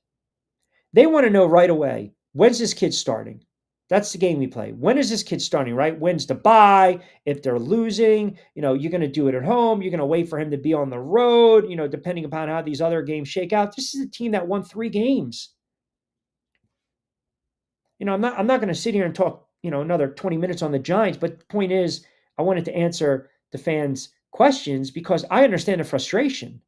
They want to know right away, when's this kid starting? That's the game we play. When is this kid starting, right? When's the bye? If they're losing, you're going to do it at home. You're going to wait for him to be on the road, depending upon how these other games shake out. This is a team that won 3 games. I'm not going to sit here and talk, another 20 minutes on the Giants, but the point is, I wanted to answer the fans' questions because I understand the frustration.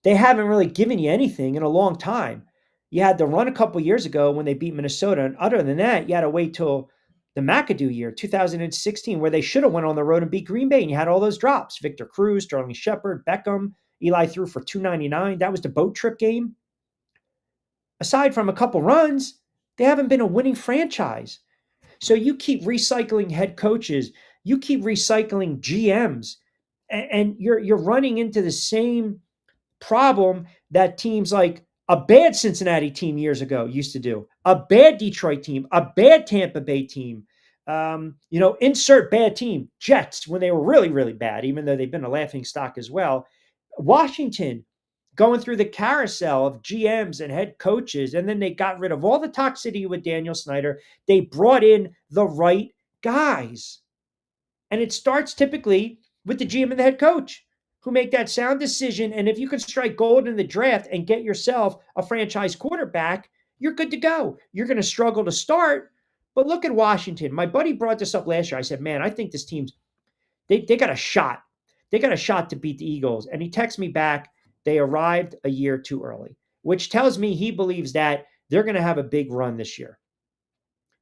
They haven't really given you anything in a long time. You had the run a couple years ago when they beat Minnesota, and other than that, you had to wait till the McAdoo year, 2016, where they should have went on the road and beat Green Bay, and you had all those drops. Victor Cruz, Sterling Shepard, Beckham, Eli threw for 299. That was the boat trip game. Aside from a couple runs, they haven't been a winning franchise. So you keep recycling head coaches, you keep recycling GMs, and you're running into the same problem that teams like a bad Cincinnati team years ago used to do, a bad Detroit team, a bad Tampa Bay team. Insert bad team, Jets, when they were really, really bad, even though they've been a laughing stock as well. Washington, going through the carousel of GMs and head coaches, and then they got rid of all the toxicity with Daniel Snyder. They brought in the right guys. And it starts typically with the GM and the head coach who make that sound decision. And if you can strike gold in the draft and get yourself a franchise quarterback, you're good to go. You're going to struggle to start. But look at Washington. My buddy brought this up last year. I said, man, I think this team's, they got a shot. They got a shot to beat the Eagles. And he texted me back, they arrived a year too early, which tells me he believes that they're going to have a big run this year.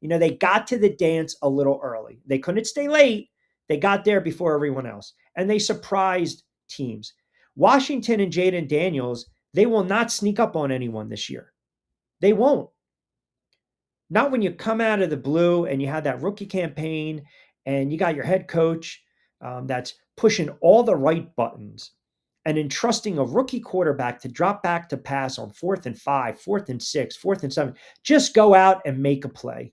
They got to the dance a little early. They couldn't stay late. They got there before everyone else. And they surprised teams. Washington and Jaden Daniels, they will not sneak up on anyone this year. They won't. Not when you come out of the blue and you have that rookie campaign and you got your head coach that's pushing all the right buttons and entrusting a rookie quarterback to drop back to pass on 4th and 5, 4th and 6, 4th and 7. Just go out and make a play.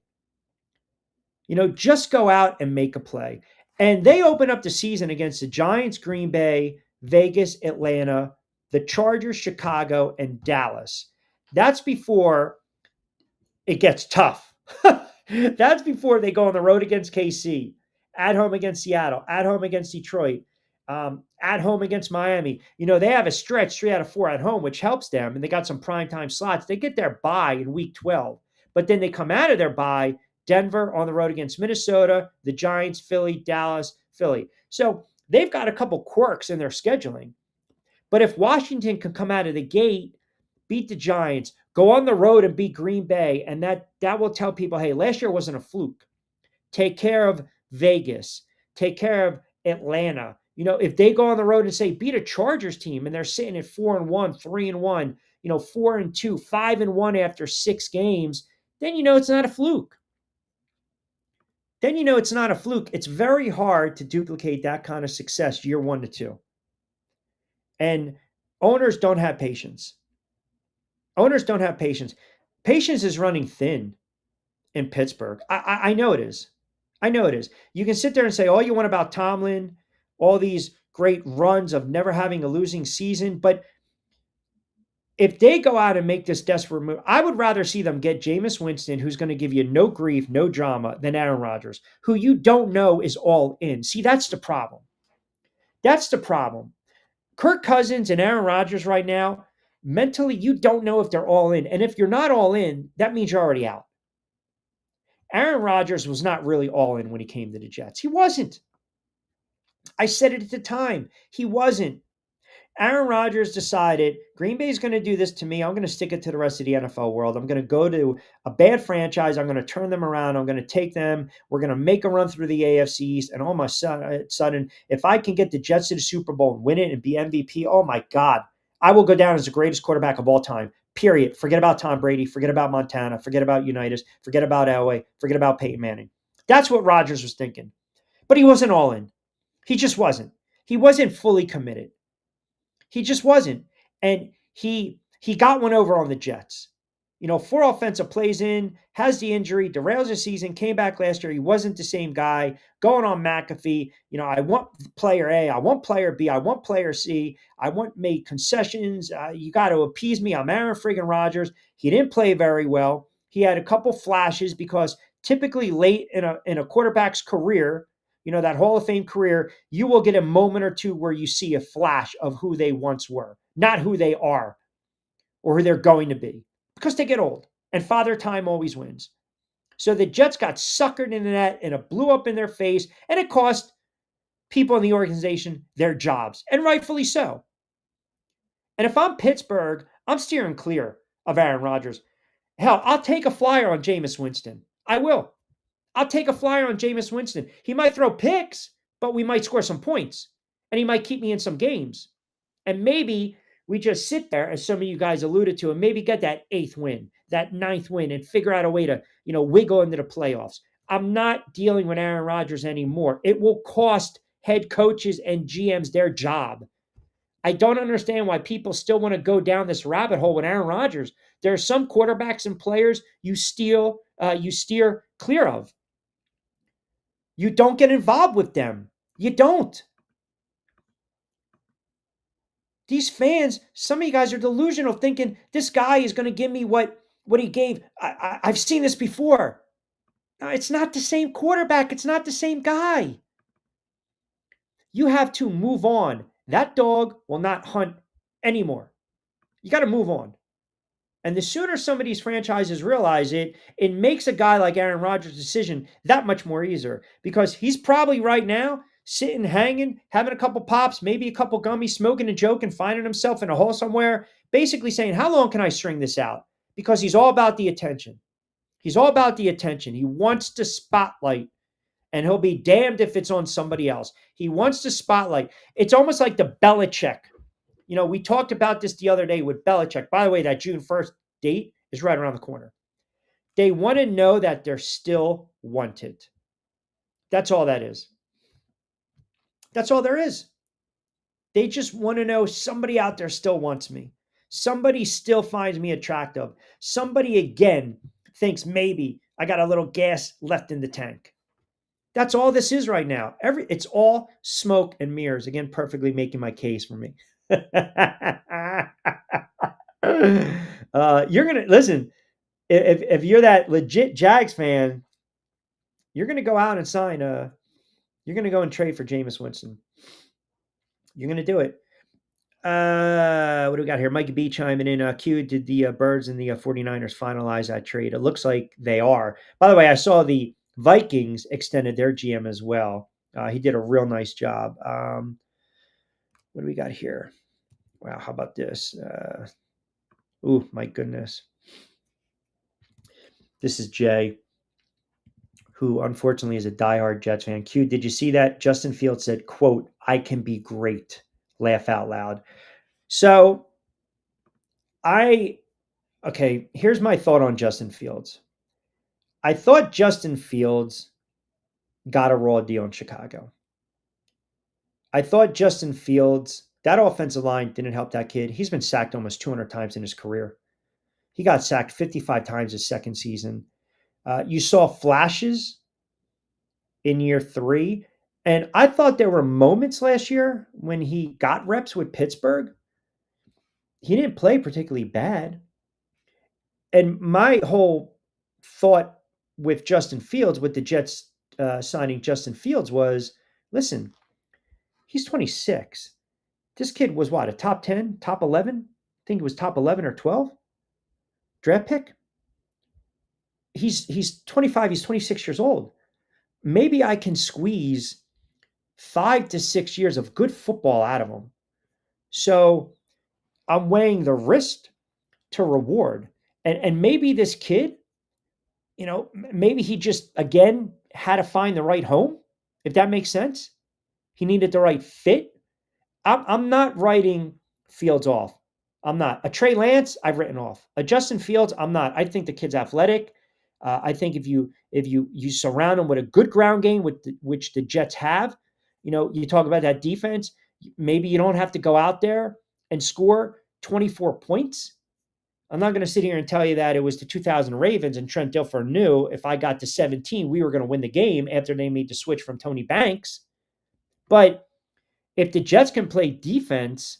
Just go out and make a play. And they open up the season against the Giants, Green Bay, Vegas, Atlanta, the Chargers, Chicago, and Dallas. That's before it gets tough. That's before they go on the road against KC, at home against Seattle, at home against Detroit, at home against Miami. They have a stretch 3 out of 4 at home, which helps them. And they got some primetime slots. They get their bye in week 12. But then they come out of their bye, Denver on the road against Minnesota, the Giants, Philly, Dallas, Philly. So they've got a couple quirks in their scheduling. But if Washington can come out of the gate, beat the Giants, go on the road and beat Green Bay, and that will tell people, hey, last year wasn't a fluke. Take care of Vegas. Take care of Atlanta. If they go on the road and say, beat a Chargers team, and they're sitting at 4-1, 3-1, 4-2, 5-1 after 6 games, then it's not a fluke. It's not a fluke. It's very hard to duplicate that kind of success year 1 to 2. And owners don't have patience. Owners don't have patience. Patience is running thin in Pittsburgh. I know it is. I know it is. You can sit there and say all you want about Tomlin, all these great runs of never having a losing season, but if they go out and make this desperate move, I would rather see them get Jameis Winston, who's going to give you no grief, no drama, than Aaron Rodgers, who you don't know is all in. See, that's the problem. That's the problem. Kirk Cousins and Aaron Rodgers right now, mentally, you don't know if they're all in. And if you're not all in, that means you're already out. Aaron Rodgers was not really all in when he came to the Jets. He wasn't. I said it at the time. He wasn't. Aaron Rodgers decided Green Bay is going to do this to me. I'm going to stick it to the rest of the NFL world. I'm going to go to a bad franchise. I'm going to turn them around. I'm going to take them. We're going to make a run through the AFC East. And all of a sudden, if I can get the Jets to the Super Bowl and win it and be MVP, oh my God, I will go down as the greatest quarterback of all time. Period. Forget about Tom Brady. Forget about Montana. Forget about Unitas. Forget about Elway. Forget about Peyton Manning. That's what Rodgers was thinking. But he wasn't all in. He just wasn't. He wasn't fully committed. He just wasn't. And he got one over on the Jets. 4 offensive plays in, has the injury, derails the season, came back last year. He wasn't the same guy. Going on McAfee, I want player A, I want player B, I want player C, I want made concessions. You got to appease me. I'm Aaron friggin' Rodgers. He didn't play very well. He had a couple flashes because typically late in a quarterback's career, that Hall of Fame career, you will get a moment or two where you see a flash of who they once were, not who they are or who they're going to be, because they get old and Father Time always wins. So the Jets got suckered into that and it blew up in their face, and it cost people in the organization their jobs, and rightfully so. And if I'm Pittsburgh, I'm steering clear of Aaron Rodgers. Hell, I'll take a flyer on Jameis Winston. I will. I'll take a flyer on Jameis Winston. He might throw picks, but we might score some points. And he might keep me in some games. And maybe we just sit there, as some of you guys alluded to, and maybe get that 8th win, that 9th win, and figure out a way to, wiggle into the playoffs. I'm not dealing with Aaron Rodgers anymore. It will cost head coaches and GMs their job. I don't understand why people still want to go down this rabbit hole with Aaron Rodgers. There are some quarterbacks and players you steer clear of. You don't get involved with them. You don't. These fans, some of you guys are delusional, thinking this guy is going to give me what he gave. I've seen this before. No, it's not the same quarterback. It's not the same guy. You have to move on. That dog will not hunt anymore. You got to move on. And the sooner some of these franchises realize it, it makes a guy like Aaron Rodgers' decision that much more easier, because he's probably right now sitting, hanging, having a couple pops, maybe a couple gummies, smoking a joke, and finding himself in a hole somewhere, basically saying, how long can I string this out? Because he's all about the attention. He's all about the attention. He wants the spotlight, and he'll be damned if it's on somebody else. He wants the spotlight. It's almost like the Belichick. We talked about this the other day with Belichick. By the way, that June 1st date is right around the corner. They want to know that they're still wanted. That's all that is. That's all there is. They just want to know somebody out there still wants me. Somebody still finds me attractive. Somebody, again, thinks maybe I got a little gas left in the tank. That's all this is right now. It's all smoke and mirrors. Again, perfectly making my case for me. You're gonna listen. If you're that legit Jags fan, you're gonna go out and sign. You're gonna go and trade for Jameis Winston. You're gonna do it. What do we got here? Mikey B chiming in. Q, did the Birds and the 49ers finalize that trade? It looks like they are. By the way, I saw the Vikings extended their GM as well. He did a real nice job. What do we got here? Wow, how about this? Oh, my goodness. This is Jay, who unfortunately is a diehard Jets fan. Q, did you see that? Justin Fields said, quote, I can be great. Laugh out loud. So, here's my thought on Justin Fields. I thought Justin Fields got a raw deal in Chicago. I thought Justin Fields, that offensive line didn't help that kid. He's been sacked almost 200 times in his career. He got sacked 55 times his second season. You saw flashes in year 3. And I thought there were moments last year when he got reps with Pittsburgh. he didn't play particularly bad. And my whole thought with Justin Fields, with the Jets signing Justin Fields, was listen, he's 26. This kid was what, a top 10, top 11? I think it was top 11 or 12 draft pick. He's 25, he's 26 years old. Maybe I can squeeze 5 to 6 years of good football out of him. So I'm weighing the risk to reward. And maybe this kid, maybe he just, again, had to find the right home, if that makes sense. He needed the right fit. I'm not writing Fields off. I'm not. A Trey Lance, I've written off. A Justin Fields, I'm not. I think the kid's athletic. I think if you surround him with a good ground game, which the Jets have, you talk about that defense. Maybe you don't have to go out there and score 24 points. I'm not going to sit here and tell you that it was the 2000 Ravens and Trent Dilfer knew if I got to 17, we were going to win the game after they made the switch from Tony Banks. But if the Jets can play defense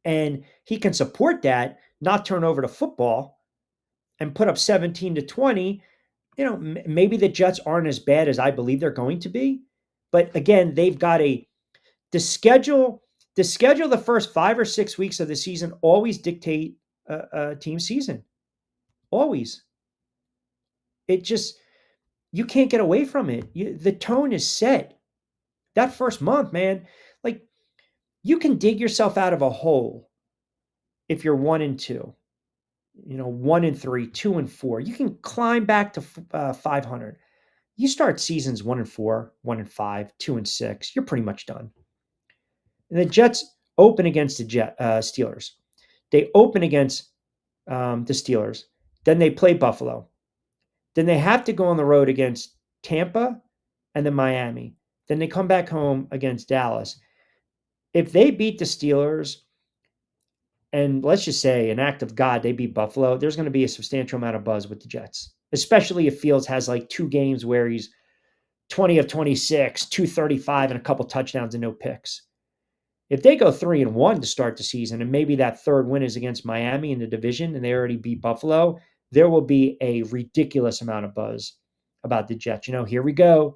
and he can support that, not turn over the football and put up 17 to 20, maybe the Jets aren't as bad as I believe they're going to be. But again, they've got the schedule the first 5 or 6 weeks of the season always dictate a team season. Always. It just, you can't get away from it. The tone is set. That first month, man, like, you can dig yourself out of a hole if you're 1-2, 1-3, 2-4. You can climb back to 500. You start seasons 1-4, 1-5, 2-6. You're pretty much done. And the Jets open against the Steelers. They open against the Steelers. Then they play Buffalo. Then they have to go on the road against Tampa and then Miami. Then they come back home against Dallas. If they beat the Steelers, and let's just say an act of God, they beat Buffalo, there's going to be a substantial amount of buzz with the Jets, especially if Fields has like 2 games where he's 20 of 26, 235, and a couple touchdowns and no picks. If they go 3-1 to start the season, and maybe that third win is against Miami in the division, and they already beat Buffalo, there will be a ridiculous amount of buzz about the Jets. Here we go.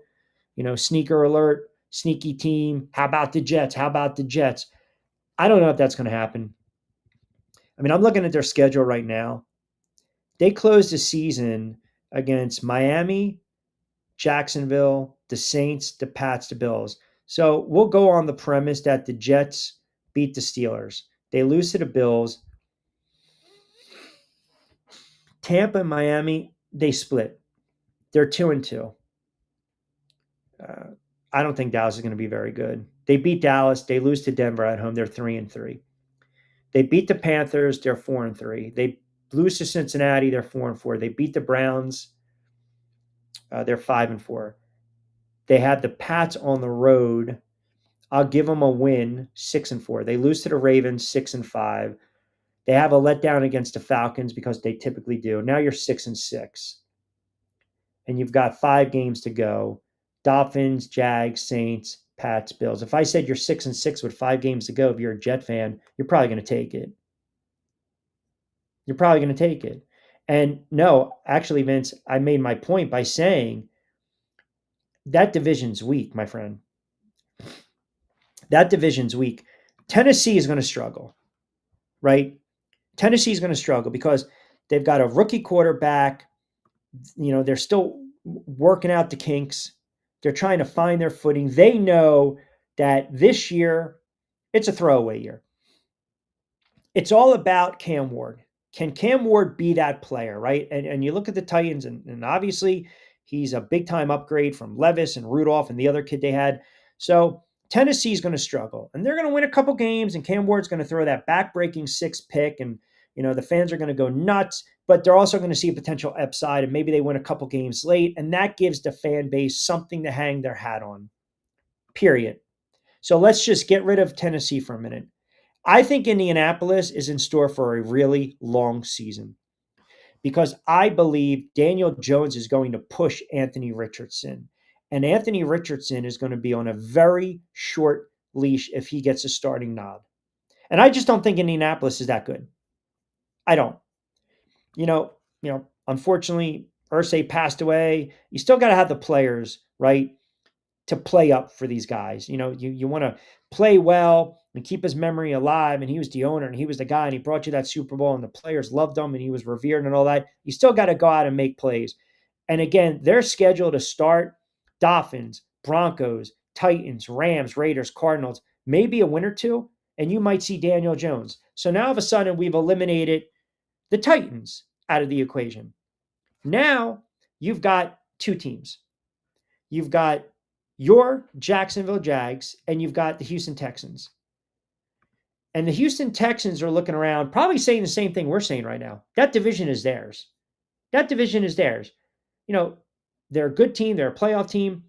Sneaker alert, sneaky team. How about the Jets? How about the Jets? I don't know if that's going to happen. I mean, I'm looking at their schedule right now. They closed the season against Miami, Jacksonville, the Saints, the Pats, the Bills. So we'll go on the premise that the Jets beat the Steelers. They lose to the Bills. Tampa and Miami, they split. They're 2-2. I don't think Dallas is going to be very good. They beat Dallas. They lose to Denver at home. They're 3-3. They beat the Panthers. They're 4-3. They lose to Cincinnati. They're 4-4. They beat the Browns. They're 5-4. They had the Pats on the road. I'll give them a win, 6-4. They lose to the Ravens, 6-5. They have a letdown against the Falcons because they typically do. Now you're 6-6. And you've got 5 games to go. Dolphins, Jags, Saints, Pats, Bills. If I said you're 6-6 with 5 games to go, if you're a Jet fan, you're probably going to take it. You're probably going to take it. And no, actually, Vince, I made my point by saying that division's weak, my friend. That division's weak. Tennessee is going to struggle, right? Tennessee is going to struggle because they've got a rookie quarterback. They're still working out the kinks. They're trying to find their footing. They know that this year, it's a throwaway year. It's all about Cam Ward. Can Cam Ward be that player, right? And you look at the Titans, and obviously he's a big-time upgrade from Levis and Rudolph and the other kid they had. So Tennessee's going to struggle. And they're going to win a couple games, and Cam Ward's going to throw that back-breaking 6th pick, and the fans are going to go nuts, but they're also going to see a potential upside, and maybe they win a couple games late, and that gives the fan base something to hang their hat on, period. So let's just get rid of Tennessee for a minute. I think Indianapolis is in store for a really long season because I believe Daniel Jones is going to push Anthony Richardson, and Anthony Richardson is going to be on a very short leash if he gets a starting nod. And I just don't think Indianapolis is that good. I don't. Unfortunately, Irsay passed away. You still got to have the players, right, to play up for these guys. You want to play well and keep his memory alive. And he was the owner and he was the guy and he brought you that Super Bowl and the players loved him and he was revered and all that. You still got to go out and make plays. And again, they're scheduled to start Dolphins, Broncos, Titans, Rams, Raiders, Cardinals, maybe a win or two, and you might see Daniel Jones. So now all of a sudden we've eliminated the Titans out of the equation. Now you've got two teams. You've got your Jacksonville Jags and you've got the Houston Texans. And the Houston Texans are looking around, probably saying the same thing we're saying right now. That division is theirs. That division is theirs. They're a good team. They're a playoff team.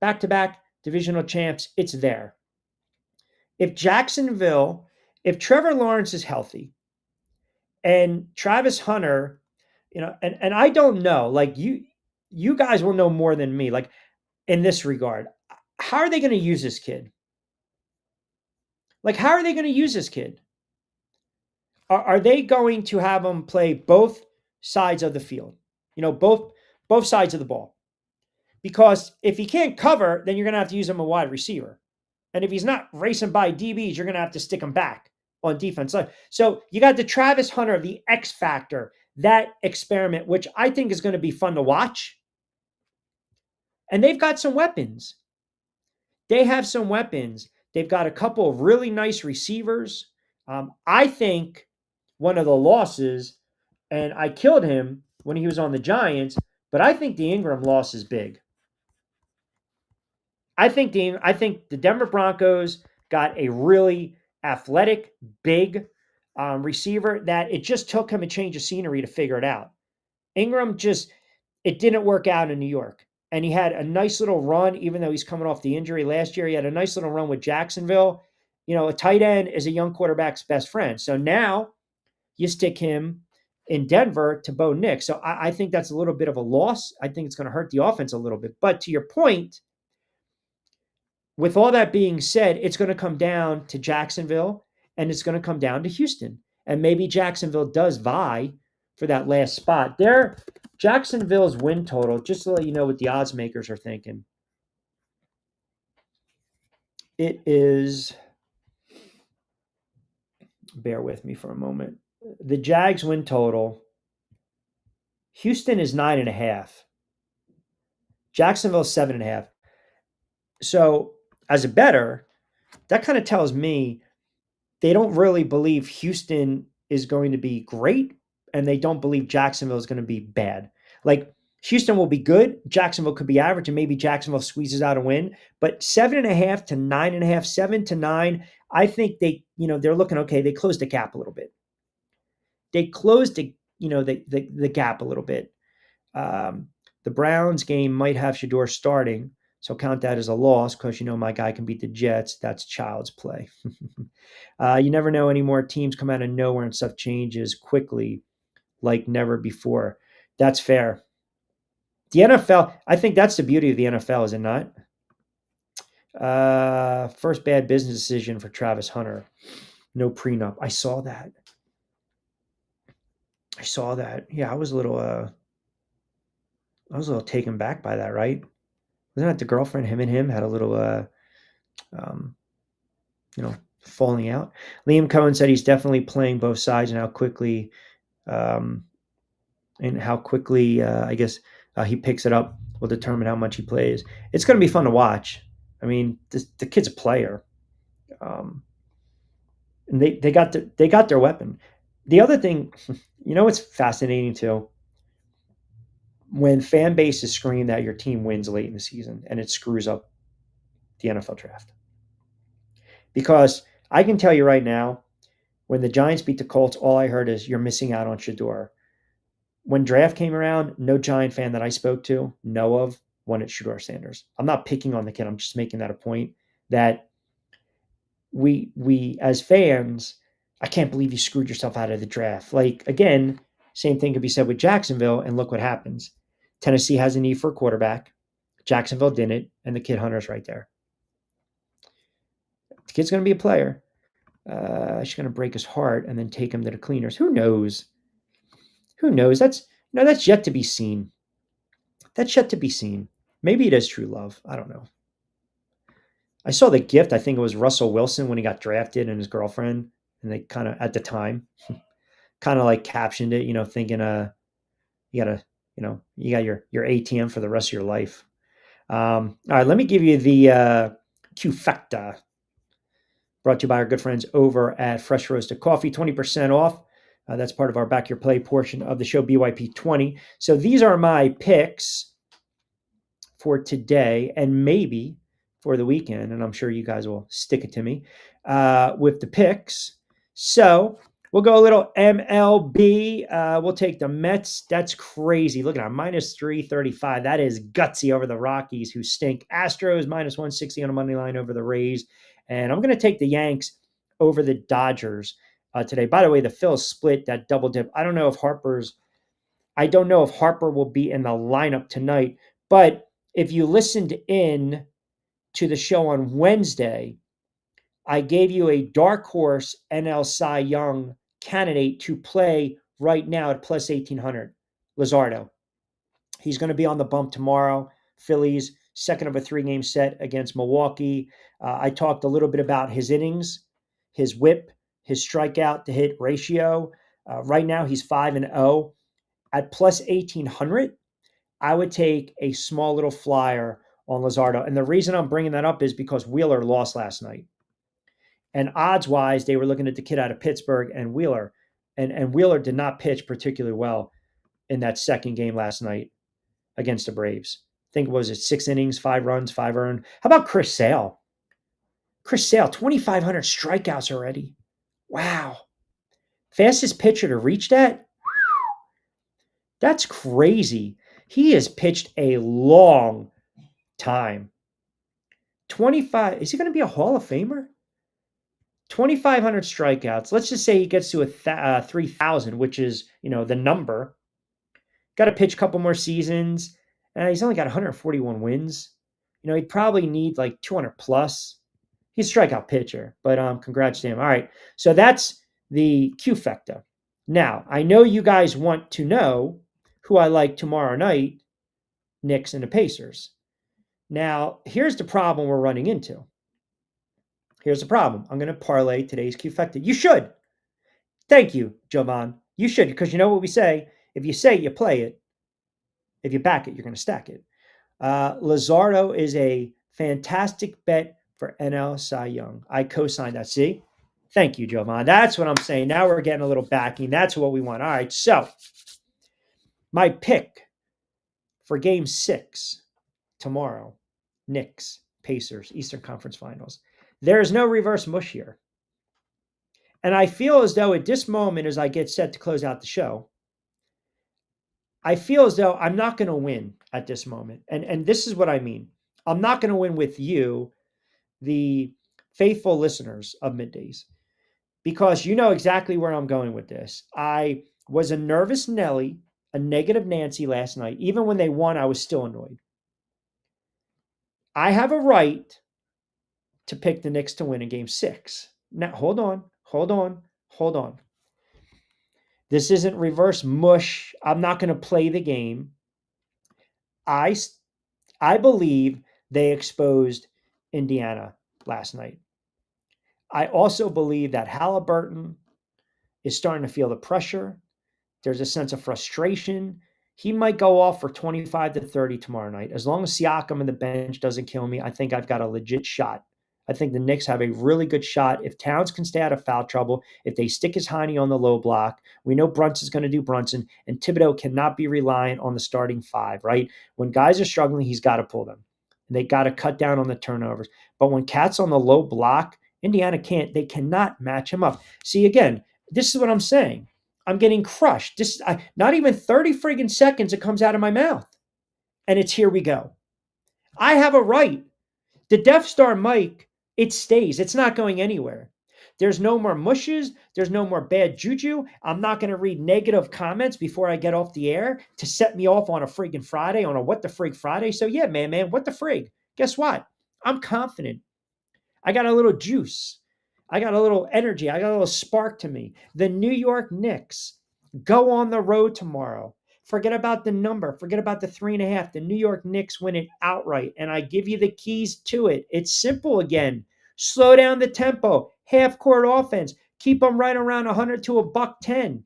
Back-to-back divisional champs. It's there. If Trevor Lawrence is healthy and Travis Hunter, and I don't know, like you guys will know more than me, like in this regard. How are they going to use this kid? Like, how are they going to use this kid? Are they going to have him play both sides of the field? Both sides of the ball. Because if he can't cover, then you're going to have to use him a wide receiver. And if he's not racing by DBs, you're going to have to stick him back on defense. So you got the Travis Hunter, the X factor, that experiment, which I think is going to be fun to watch. And they've got some weapons. They have some weapons. They've got a couple of really nice receivers. I think one of the losses, and I killed him when he was on the Giants, but I think the Ingram loss is big. I think the Denver Broncos got a really athletic, big receiver that it just took him a change of scenery to figure it out. Ingram it didn't work out in New York. And he had a nice little run, even though he's coming off the injury last year. He had a nice little run with Jacksonville. A tight end is a young quarterback's best friend. So now you stick him in Denver to Bo Nix. So I think that's a little bit of a loss. I think it's going to hurt the offense a little bit. But to your point, with all that being said, it's going to come down to Jacksonville and it's going to come down to Houston. And maybe Jacksonville does vie for that last spot. Jacksonville's win total, just to let you know what the odds makers are thinking. It is, bear with me for a moment. The Jags win total, Houston is 9.5. Jacksonville 7.5. So as a bettor, that kind of tells me they don't really believe Houston is going to be great, and they don't believe Jacksonville is going to be bad. Like, Houston will be good, Jacksonville could be average, and maybe Jacksonville squeezes out a win. But 7.5 to 9.5, 7 to 9, I think they're looking okay. They closed the gap a little bit. They closed the gap a little bit. The Browns game might have Shador starting, so count that as a loss because my guy can beat the Jets. That's child's play. You never know anymore. Teams come out of nowhere and stuff changes quickly like never before. That's fair. The NFL, I think that's the beauty of the NFL, is it not? First bad business decision for Travis Hunter. No prenup. I saw that. Yeah, I was a little taken back by that, right? Wasn't that the girlfriend? Him and him had a little, falling out. Liam Cohen said he's definitely playing both sides, and how quickly, I guess he picks it up will determine how much he plays. It's going to be fun to watch. I mean, the kid's a player, and they got their weapon. The other thing, what's fascinating too, when fan bases scream that your team wins late in the season and it screws up the NFL draft. Because I can tell you right now, when the Giants beat the Colts, all I heard is you're missing out on Shador. When draft came around, no Giant fan that I spoke to wanted Shador Sanders. I'm not picking on the kid. I'm just making that a point that we as fans, I can't believe you screwed yourself out of the draft. Like, again, same thing could be said with Jacksonville, and look what happens. Tennessee has a need for a quarterback. Jacksonville didn't, and the kid Hunter's right there. The kid's going to be a player. She's going to break his heart and then take him to the cleaners. Who knows? Who knows? That's yet to be seen. That's yet to be seen. Maybe it is true love. I don't know. I saw the gift. I think it was Russell Wilson when he got drafted and his girlfriend, and they kind of at the time kind of like captioned it, thinking, you gotta, you got your ATM for the rest of your life. All right, let me give you the Q Factor. Brought to you by our good friends over at Fresh Roasted Coffee, 20% off. That's part of our Back Your Play portion of the show, BYP20. So these are my picks for today and maybe for the weekend, and I'm sure you guys will stick it to me with the picks. So we'll go a little MLB. We'll take the Mets. That's crazy. Look at that, minus 335. That is gutsy over the Rockies, who stink. Astros, minus 160 on a money line over the Rays. And I'm going to take the Yanks over the Dodgers today. By the way, the Phils split that double dip. I don't know if Harper will be in the lineup tonight, but if you listened in to the show on Wednesday, I gave you a dark horse NL Cy Young candidate to play right now at plus 1,800, Luzardo. He's going to be on the bump tomorrow. Phillies, second of a 3-game set against Milwaukee. I talked a little bit about his innings, his whip, his strikeout to hit ratio. Right now, he's 5-0. At plus 1,800, I would take a small little flyer on Luzardo. And the reason I'm bringing that up is because Wheeler lost last night. And odds-wise, they were looking at the kid out of Pittsburgh and Wheeler. And Wheeler did not pitch particularly well in that second game last night against the Braves. I think, was it 6 innings, 5 runs, 5 earned? How about Chris Sale? Chris Sale, 2,500 strikeouts already. Wow. Fastest pitcher to reach that? That's crazy. He has pitched a long time. 25. Is he going to be a Hall of Famer? 2,500 strikeouts. Let's just say he gets to 3,000, which is, the number. Got to pitch a couple more seasons. He's only got 141 wins. He'd probably need like 200 plus. He's a strikeout pitcher, but congrats to him. All right, so that's the Q Factor. Now, I know you guys want to know who I like tomorrow night, Knicks and the Pacers. Now, here's the problem we're running into. Here's the problem. I'm going to parlay today's Q Factor. You should. Thank you, Jovan. You should, because you know what we say? If you say it, you play it. If you back it, you're going to stack it. Luzardo is a fantastic bet for NL Cy Young. I co-signed that. See? Thank you, Jovan. That's what I'm saying. Now we're getting a little backing. That's what we want. All right, so my pick for Game 6 tomorrow, Knicks, Pacers, Eastern Conference Finals. There is no reverse mush here. And I feel as though at this moment, as I get set to close out the show, I feel as though I'm not going to win at this moment. And this is what I mean. I'm not going to win with you, the faithful listeners of Middays, because you know exactly where I'm going with this. I was a nervous Nelly, a negative Nancy last night. Even when they won, I was still annoyed. I have a right to pick the Knicks to win in Game 6. Now, hold on. This isn't reverse mush. I'm not going to play the game. I believe they exposed Indiana last night. I also believe that Halliburton is starting to feel the pressure. There's a sense of frustration. He might go off for 25 to 30 tomorrow night. As long as Siakam in the bench doesn't kill me, I think I've got a legit shot. I think the Knicks have a really good shot. If Towns can stay out of foul trouble, if they stick his hiney on the low block, we know Brunson's going to do Brunson, and Thibodeau cannot be reliant on the starting 5, right? When guys are struggling, he's got to pull them. And they got to cut down on the turnovers. But when Cat's on the low block, Indiana they cannot match him up. See, again, this is what I'm saying. I'm getting crushed. Not even 30 friggin' seconds, it comes out of my mouth. And it's here we go. I have a right. The Death Star mic, it stays. It's not going anywhere. There's no more mushes. There's no more bad juju. I'm not going to read negative comments before I get off the air to set me off on a friggin' Friday, on a what the frig Friday. So yeah, man, what the frig? Guess what? I'm confident. I got a little juice. I got a little energy. I got a little spark to me. The New York Knicks go on the road tomorrow. Forget about the number. Forget about the 3.5. The New York Knicks win it outright. And I give you the keys to it. It's simple again. Slow down the tempo. Half court offense. Keep them right around 100 to a buck 10.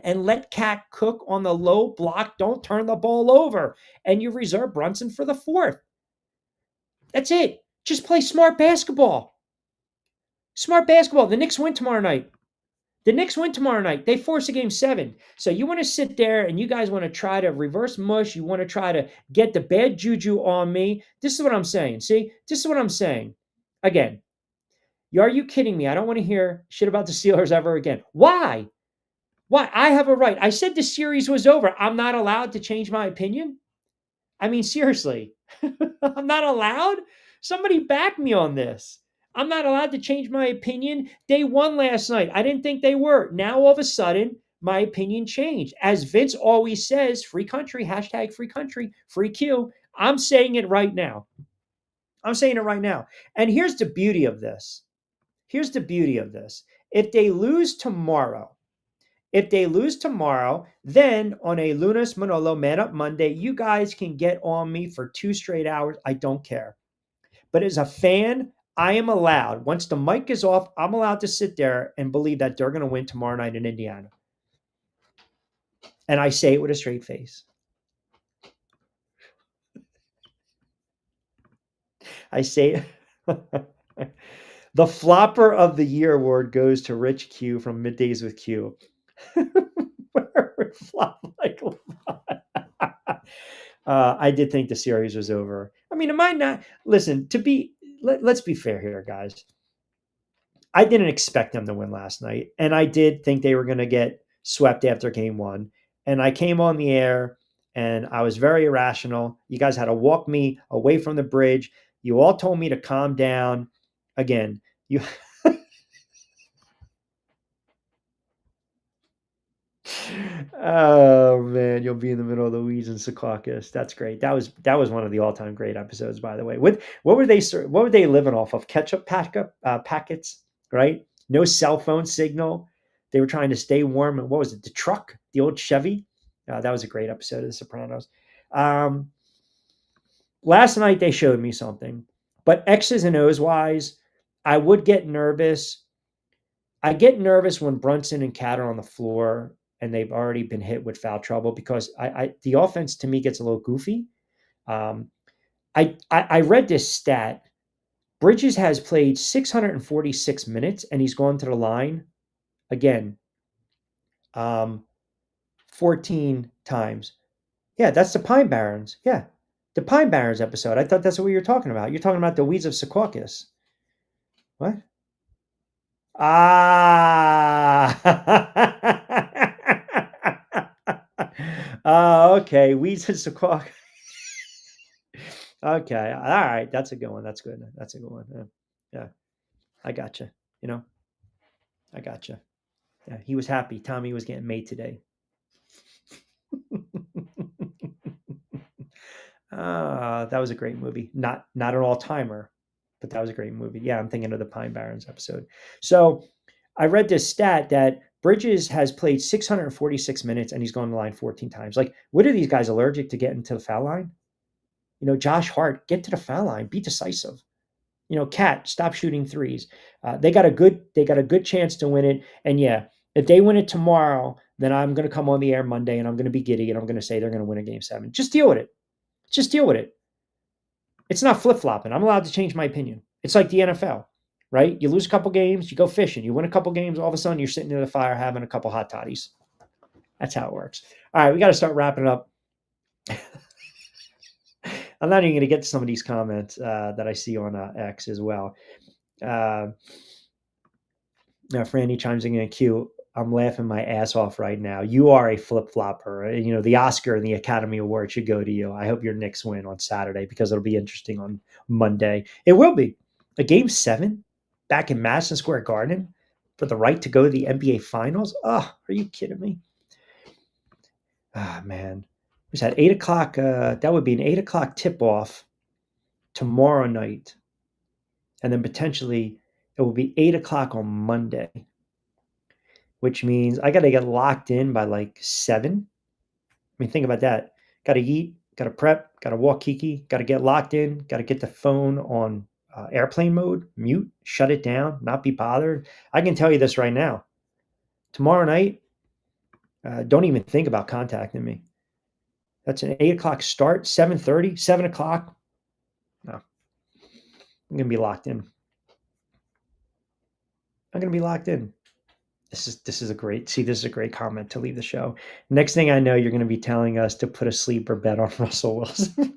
And let Cat cook on the low block. Don't turn the ball over. And you reserve Brunson for the fourth. That's it. Just play smart basketball. Smart basketball. The Knicks win tomorrow night. The Knicks win tomorrow night. They force a game 7. So you want to sit there and you guys want to try to reverse mush. You want to try to get the bad juju on me. This is what I'm saying. See, this is what I'm saying. Again, are you kidding me? I don't want to hear shit about the Steelers ever again. Why? Why? I have a right. I said the series was over. I'm not allowed to change my opinion. I mean, seriously, I'm not allowed? Somebody back me on this. I'm not allowed to change my opinion. They won last night. I didn't think they were. Now, all of a sudden, my opinion changed. As Vince always says, free country, hashtag free country, free Q. I'm saying it right now. I'm saying it right now. And here's the beauty of this. Here's the beauty of this. If they lose tomorrow, then on a Lunas Manolo Man Up Monday, you guys can get on me for 2 straight hours. I don't care. But as a fan, I am allowed, once the mic is off, I'm allowed to sit there and believe that they're going to win tomorrow night in Indiana. And I say it with a straight face. I say it. The Flopper of the Year award goes to Rich Q from Middays with Q. Where would flop like I did think the series was over. I mean, it might not. Listen, let's be fair here, guys. I didn't expect them to win last night, and I did think they were going to get swept after game 1. And I came on the air, and I was very irrational. You guys had to walk me away from the bridge. You all told me to calm down. Again, you. Oh man, you'll be in the middle of the weeds in Secaucus. That's great. That was one of the all-time great episodes, by the way. What were they living off of? Ketchup packets, right? No cell phone signal. They were trying to stay warm. And what was it? The truck, the old Chevy. That was a great episode of The Sopranos. Last night they showed me something, but X's and O's wise, I would get nervous. I get nervous when Brunson and Cat are on the floor and they've already been hit with foul trouble because the offense to me gets a little goofy. I read this stat. Bridges has played 646 minutes and he's gone to the line again 14 times. Yeah, that's the Pine Barrens. Yeah, the Pine Barrens episode. I thought that's what you were talking about. You're talking about the Weeds of Secaucus. What? Ah. Okay. Weeds and Secaucus. Okay. All right. That's a good one. That's good. That's a good one. Yeah. I got you. I got you. Yeah. He was happy. Tommy was getting made today. That was a great movie. Not an all-timer, but that was a great movie. Yeah, I'm thinking of the Pine Barrens episode. So I read this stat that Bridges has played 646 minutes and he's gone to the line 14 times. Like, what are these guys allergic to getting to the foul line? Josh Hart, get to the foul line, be decisive. Cat, stop shooting threes. They got a good chance to win it. And yeah, if they win it tomorrow, then I'm going to come on the air Monday and I'm going to be giddy and I'm going to say they're going to win a game 7. Just deal with it. Just deal with it. It's not flip-flopping. I'm allowed to change my opinion. It's like the NFL, right? You lose a couple games, you go fishing. You win a couple games, all of a sudden you're sitting near the fire having a couple hot toddies. That's how it works. All right, we got to start wrapping it up. I'm not even going to get to some of these comments that I see on X as well. Now, Franny chimes in Q. I'm laughing my ass off right now. You are a flip-flopper. The Oscar and the Academy Award should go to you. I hope your Knicks win on Saturday because it'll be interesting on Monday. It will be. A game 7 back in Madison Square Garden for the right to go to the NBA Finals? Oh, are you kidding me? Ah, man. Was that 8 o'clock? That would be an 8 o'clock tip-off tomorrow night. And then potentially it will be 8 o'clock on Monday, which means I got to get locked in by like 7. I mean, think about that. Got to eat, got to prep, got to walk Kiki, got to get locked in, got to get the phone on airplane mode, mute, shut it down, not be bothered. I can tell you this right now. Tomorrow night, don't even think about contacting me. That's an 8 o'clock start, 7:30, 7 o'clock. No, I'm going to be locked in. I'm going to be locked in. This is a great comment to leave the show. Next thing I know, you're going to be telling us to put a sleeper bet on Russell Wilson.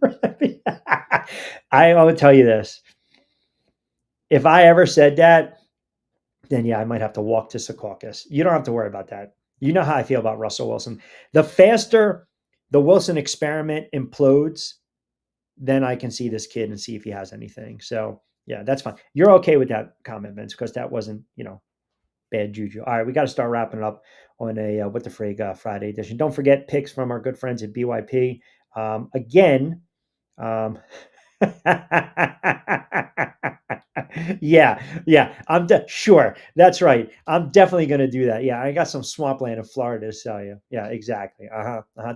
I will tell you this. If I ever said that, then yeah, I might have to walk to Secaucus. You don't have to worry about that. You know how I feel about Russell Wilson. The faster the Wilson experiment implodes, then I can see this kid and see if he has anything. So yeah, that's fine. You're okay with that comment, Vince, because that wasn't, bad juju. All right, we got to start wrapping it up on a What the Frig Friday edition. Don't forget picks from our good friends at BYP. Again, yeah. Sure. That's right. I'm definitely going to do that. Yeah, I got some swampland in Florida to sell you. Yeah, exactly.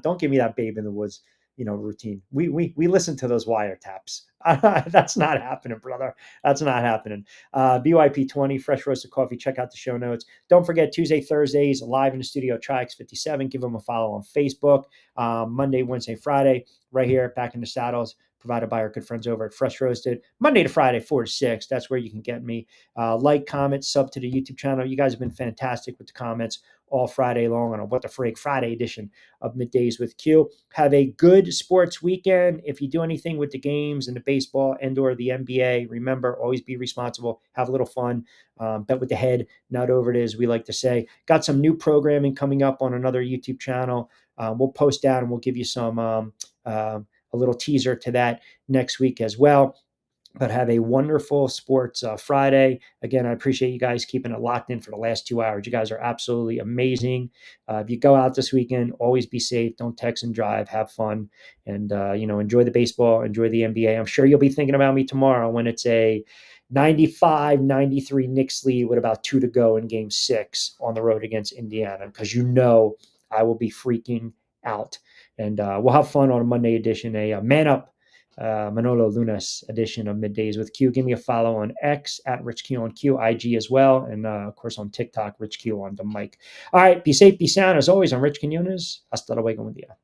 Don't give me that babe in the woods, routine. We listen to those wiretaps. That's not happening, brother. That's not happening. BYP 20, fresh roasted coffee. Check out the show notes. Don't forget Tuesday, Thursdays, live in the studio, TriX 57. Give them a follow on Facebook. Monday, Wednesday, Friday, right here, back in the saddles, provided by our good friends over at Fresh Roasted. Monday to Friday, 4 to 6. That's where you can get me. Like, comment, sub to the YouTube channel. You guys have been fantastic with the comments all Friday long on a What the Frig Friday edition of Middays with Q. Have a good sports weekend. If you do anything with the games and the baseball and or the NBA, remember, always be responsible. Have a little fun. Bet with the head, not over it, as we like to say. Got some new programming coming up on another YouTube channel. We'll post that and we'll give you some a little teaser to that next week as well. But have a wonderful sports Friday. Again, I appreciate you guys keeping it locked in for the last 2 hours. You guys are absolutely amazing. If you go out this weekend, always be safe. Don't text and drive. Have fun. And, enjoy the baseball. Enjoy the NBA. I'm sure you'll be thinking about me tomorrow when it's a 95-93 Knicks lead with about 2 to go in Game 6 on the road against Indiana, because I will be freaking out. And we'll have fun on a Monday edition, a Man Up Manolo Lunas edition of Middays with Q. Give me a follow on X at Rich Q on Q, IG as well. And of course on TikTok, Rich Q on the mic. All right. Be safe, be sound. As always, I'm Rich Quinones. Hasta luego, buen día.